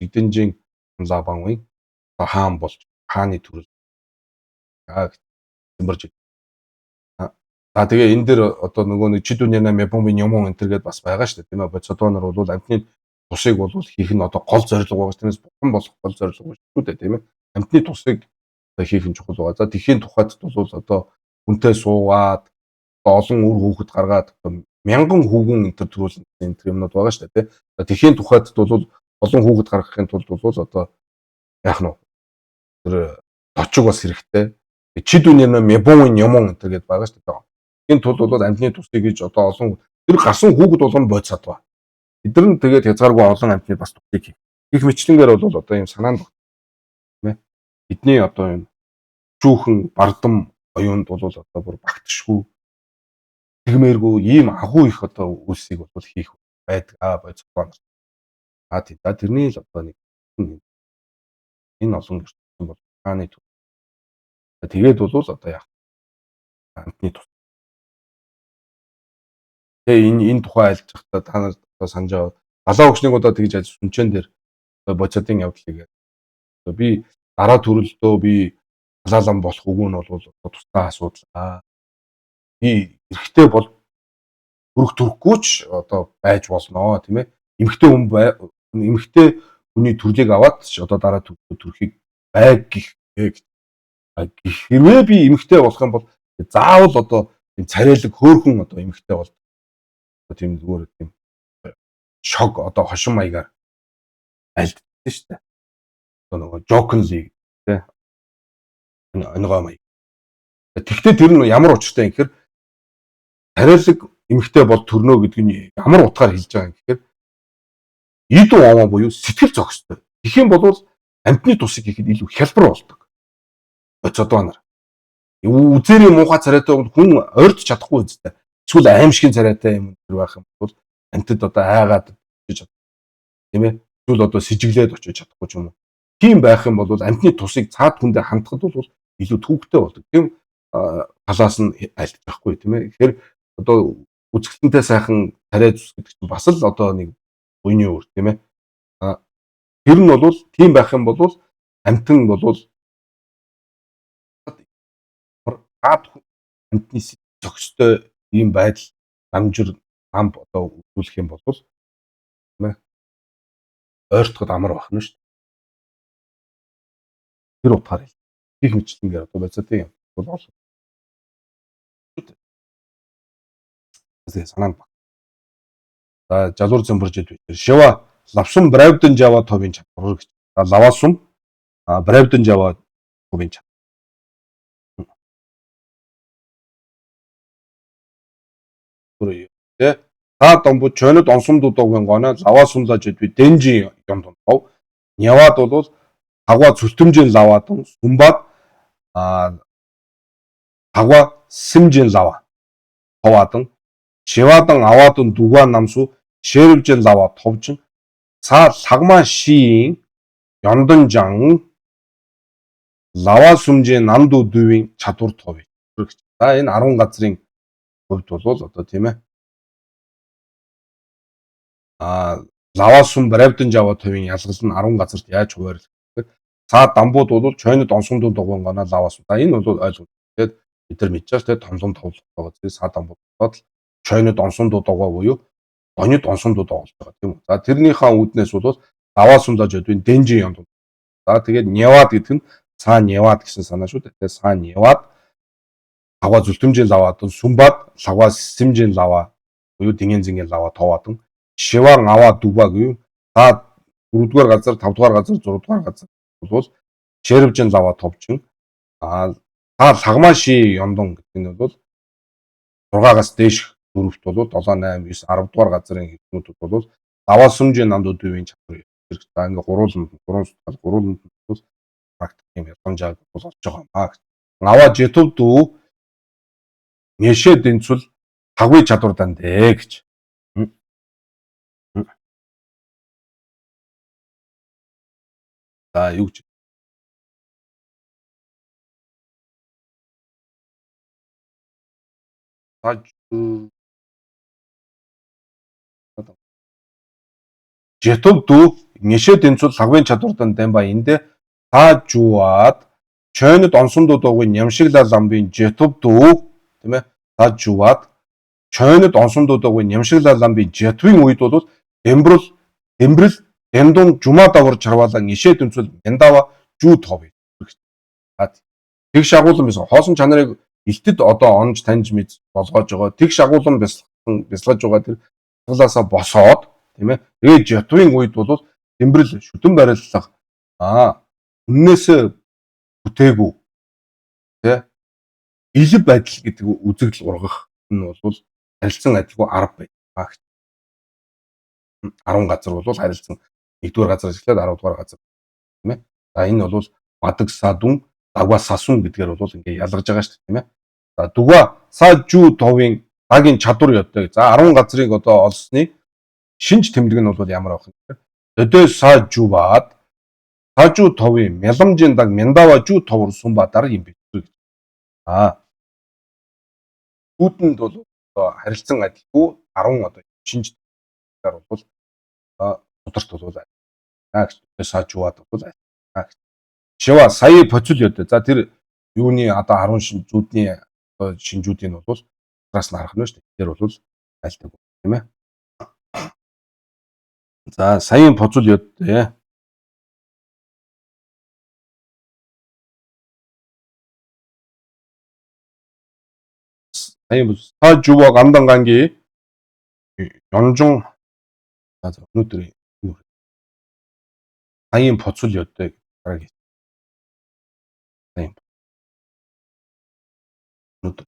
직딘정 함사왕위 хаан болж хааны төрөл зэмбэрж. Тэгээ энэ дэр одоо нөгөө нэг чидүнэна мэбомбын юм энэ төргээд бас байгаа шүү дээ тийм ээ. Боцотонор бол амьтны тусыг бол хийх нь одоо гол зорилго байгаа шүү. Тэрнээс бурхан болох гол зорилго шүү дээ тийм ээ. Амьтны тусыг хийх нь чухал байгаа. За тэхийн тухайд бол одоо хүнтэй суугаад олон үр хүүхэд гаргаад мянган хүүгэн энэ төр төрүүлсэн энэ юмнууд байгаа шүү дээ тийм. Тэхийн тухайд бол олон хүүхэд гаргахын тулд бол одоо яах нь тэр точиг бас хэрэгтэй. Чидүнэна мэбомын юм энэ төргээд байгаа шүү дээ. Энэ тул бол амьтны тусыг гэж одоо олон тэр гарсан хүүхэд болгоно бодсод ба. Эдгээр нь тэгээд хязгааргүй олон амьтны бас тусыг хийх мэтлэнгээр бол одоо юм санаанд баг. Тийм ээ. Бидний одоо энэ шүүхэн бардам оюунд бол одоо бүр багтшгүй тэгмээргүй ийм агуу их одоо үйлсийг бол хийх байдаг бодсод. Тийм. Тэрний л одоо нэг энэ олон ертөнцийн бол хааны тэгээд бол одоо яах амтны тус. Тэгээ энэ тухай альж захта та нар одоо санаж аваад галаа өгчнийг одоо тэгж аж сүнчэн дээр боцодын явдлыг би дараа төрөлдөө би халаалан болох үгүй нь бол тусдаа асуудал. Би эрэхтэй бол өрх төрөхгүй ч одоо байж болно тийм ээ. Эмэгтэй хүний төрлийг аваад одоо дараа төрөхийг байг гэх хэрвээ би эмэгтэй болох юм бол заавал одоо энэ царайлаг хөөхөн одоо эмэгтэй бол тийм зүгээр тийм шог одоо хошин маягаар альддаг шүү дээ. Одоо нөгөө Joken League тий. Онгой маяг. Тэгвэл тэр нь ямар учиртай юм гэхээр царайлаг эмэгтэй бол төрнө гэдэг нь ямар утгаар хэлж байгаа юм гэхээр эд овоо буюу сэтгэл зохистой. Тэгэх юм бол амьтны тусыг хийхэд илүү хялбар болдог. Боцодоо нар. Үзээрийн муухай царайтай хүн ойрч чадахгүй үстэй. Эсвэл аимшигын царайтай юм тэр байх юм бол амьтад одоо айгаад очиж чадах. Тийм ээ. Эсвэл одоо с ิจ глээд очиж чадахгүй ч юм уу. Тийм байх юм бол амьтны тусыг цаад хүндээ хандхад бол илүү төвөгтэй болдог. Тийм талаас нь альдчих байхгүй тийм ээ. Тэгэхээр одоо үзэсгэлэнтэй сайхан царай зүс гэдэг чинь бас л одоо нэг буйны өөр тийм ээ. Тэр нь бол тийм байх юм бол амьтан бол амьтны зохистой ийм байдал амжир ам одоо үзүүлэх юм бол тийм ээ ойртоход амар бахна шүү дээ. Тэр утгаар их мэтлэнгээр одоо байцаатай юм бол олон. Санаанд баг. За жалуур зэмбэржэд битэр шива лавсум бравдэн жава товын чадвар гэж. Лавасум бравдэн жава товын чадвар. Тэ та домбу чөнөд онсумдуудын гоноо лавасумлаж бид дэнжи юм тонхов. Няваад бол хагва зүлтэмжийн лаваадан сумбад хагва симжийн лава хаваадан шиваадан аваадан дугаа намсу шээрвжин лава товжин ца лагма шиин 연던장 лава сүмжээ намдуу дүйвийн чадвар тов. За энэ 10 газрын хувьд бол одоо тийм ээ лава сүм бравдан жава товын ялгал нь 10 газарт яаж хуваарлах вэ? цаад дамбууд бол чойнод онсондоо дугуйнгана лаваас. За энэ бол ойлгомжтой. Тэгээд бид нар мэдчихэж тэгээд томлон тоглох байгаа. Тэгээд цаад дамбууд болоод чойнод онсондоо дугуй буюу гонид онсондоо тоглож байгаа тийм үү. За тэрнийхээ үүднээс бол лаваас сундаж өдвийн дэнжин янд. За тэгээд Невад гэдэг нь цаа Невад гэсэн санаа шүү дээ. Тэгээд цаа Невад лава зүлтэмжийн лава сүмбад лава системжийн лава буюу дингийн зингийн лава товаадан шиван аваа дуба гэв. За 4-р газар, 5-р газар, 6-р газар бол червжин лава товчин. Та лагмаши ёндон гэдэг нь бол 6-аас дээш дөрөвт бол 7, 8, 9, 10-р газрын хэвнүүд бол лава сүмжийн намдуудын чадвар. За ингээ гурван бол практик юм ялгамжаа болж байгаа маа. Лава жетв дүү нэшэ дэнцвэл хагвын чадвар дандэ гэж. За юу гэж жетв дүү нэшэ дэнцвэл хагвын чадвар дандэ ба эндэ таажууд чойнод онсондуудыг нямшиглал ламбын жетв дүү тийм ээ таажууд чойнод онсондуудыг нямшиглал ламбын жетвийн үед бол дэмбрэл дэндун жумаа давар чарвалан ишээ дэнцвэл мяндава жүү тов. Тэгш агуулсан байсан. Хоосон чанарыг илтэд одоо онж таньж мэд болгоож байгаа. Тэгш агуулсан бясалгаж байгаа тэр талаасаа босоод тийм ээ. Тэгээд жетвийн үед бол дэмбрэл шүтэн бариллах үннээсээ бүтээгүй тий илэг байдал гэдэг үзэгдэл ургах нь бол харилцан адилгүй арга байдаг. 10 газар бол харилцан 1-р газраас эхлээд 10-р газар тийм ээ. За энэ бол мадаг садун дагва сасун гэдгээр бол ингээ ялгаж байгаа шүү дээ тийм ээ. За дуга сажу товын дагийн чадвар яддаг. За 10 газрыг одоо олсны шинж тэмдэг нь бол ямар авах юм бэ? Дөдөө сажуваад сажу товын мяламжийн даг мяндава жу товор сумбатар юм бэ. Үүдэнд бол харилцан адилгүй 10 одоо шинж тэмдгээр бол удирт бол сажуваад бол шива сая процул яддаг. За тэр юуны одоо 10 шинжүүдний шинжүүдийн бол траас нь харах нь шүү дээ. Тэр бол айлтдаг тийм ээ. За саяын процул яддаг. Саяын сажува гандан ганги 연중 맞아 өнөөдөр саяын процул яддаг дараагийн саяын өнөөдөр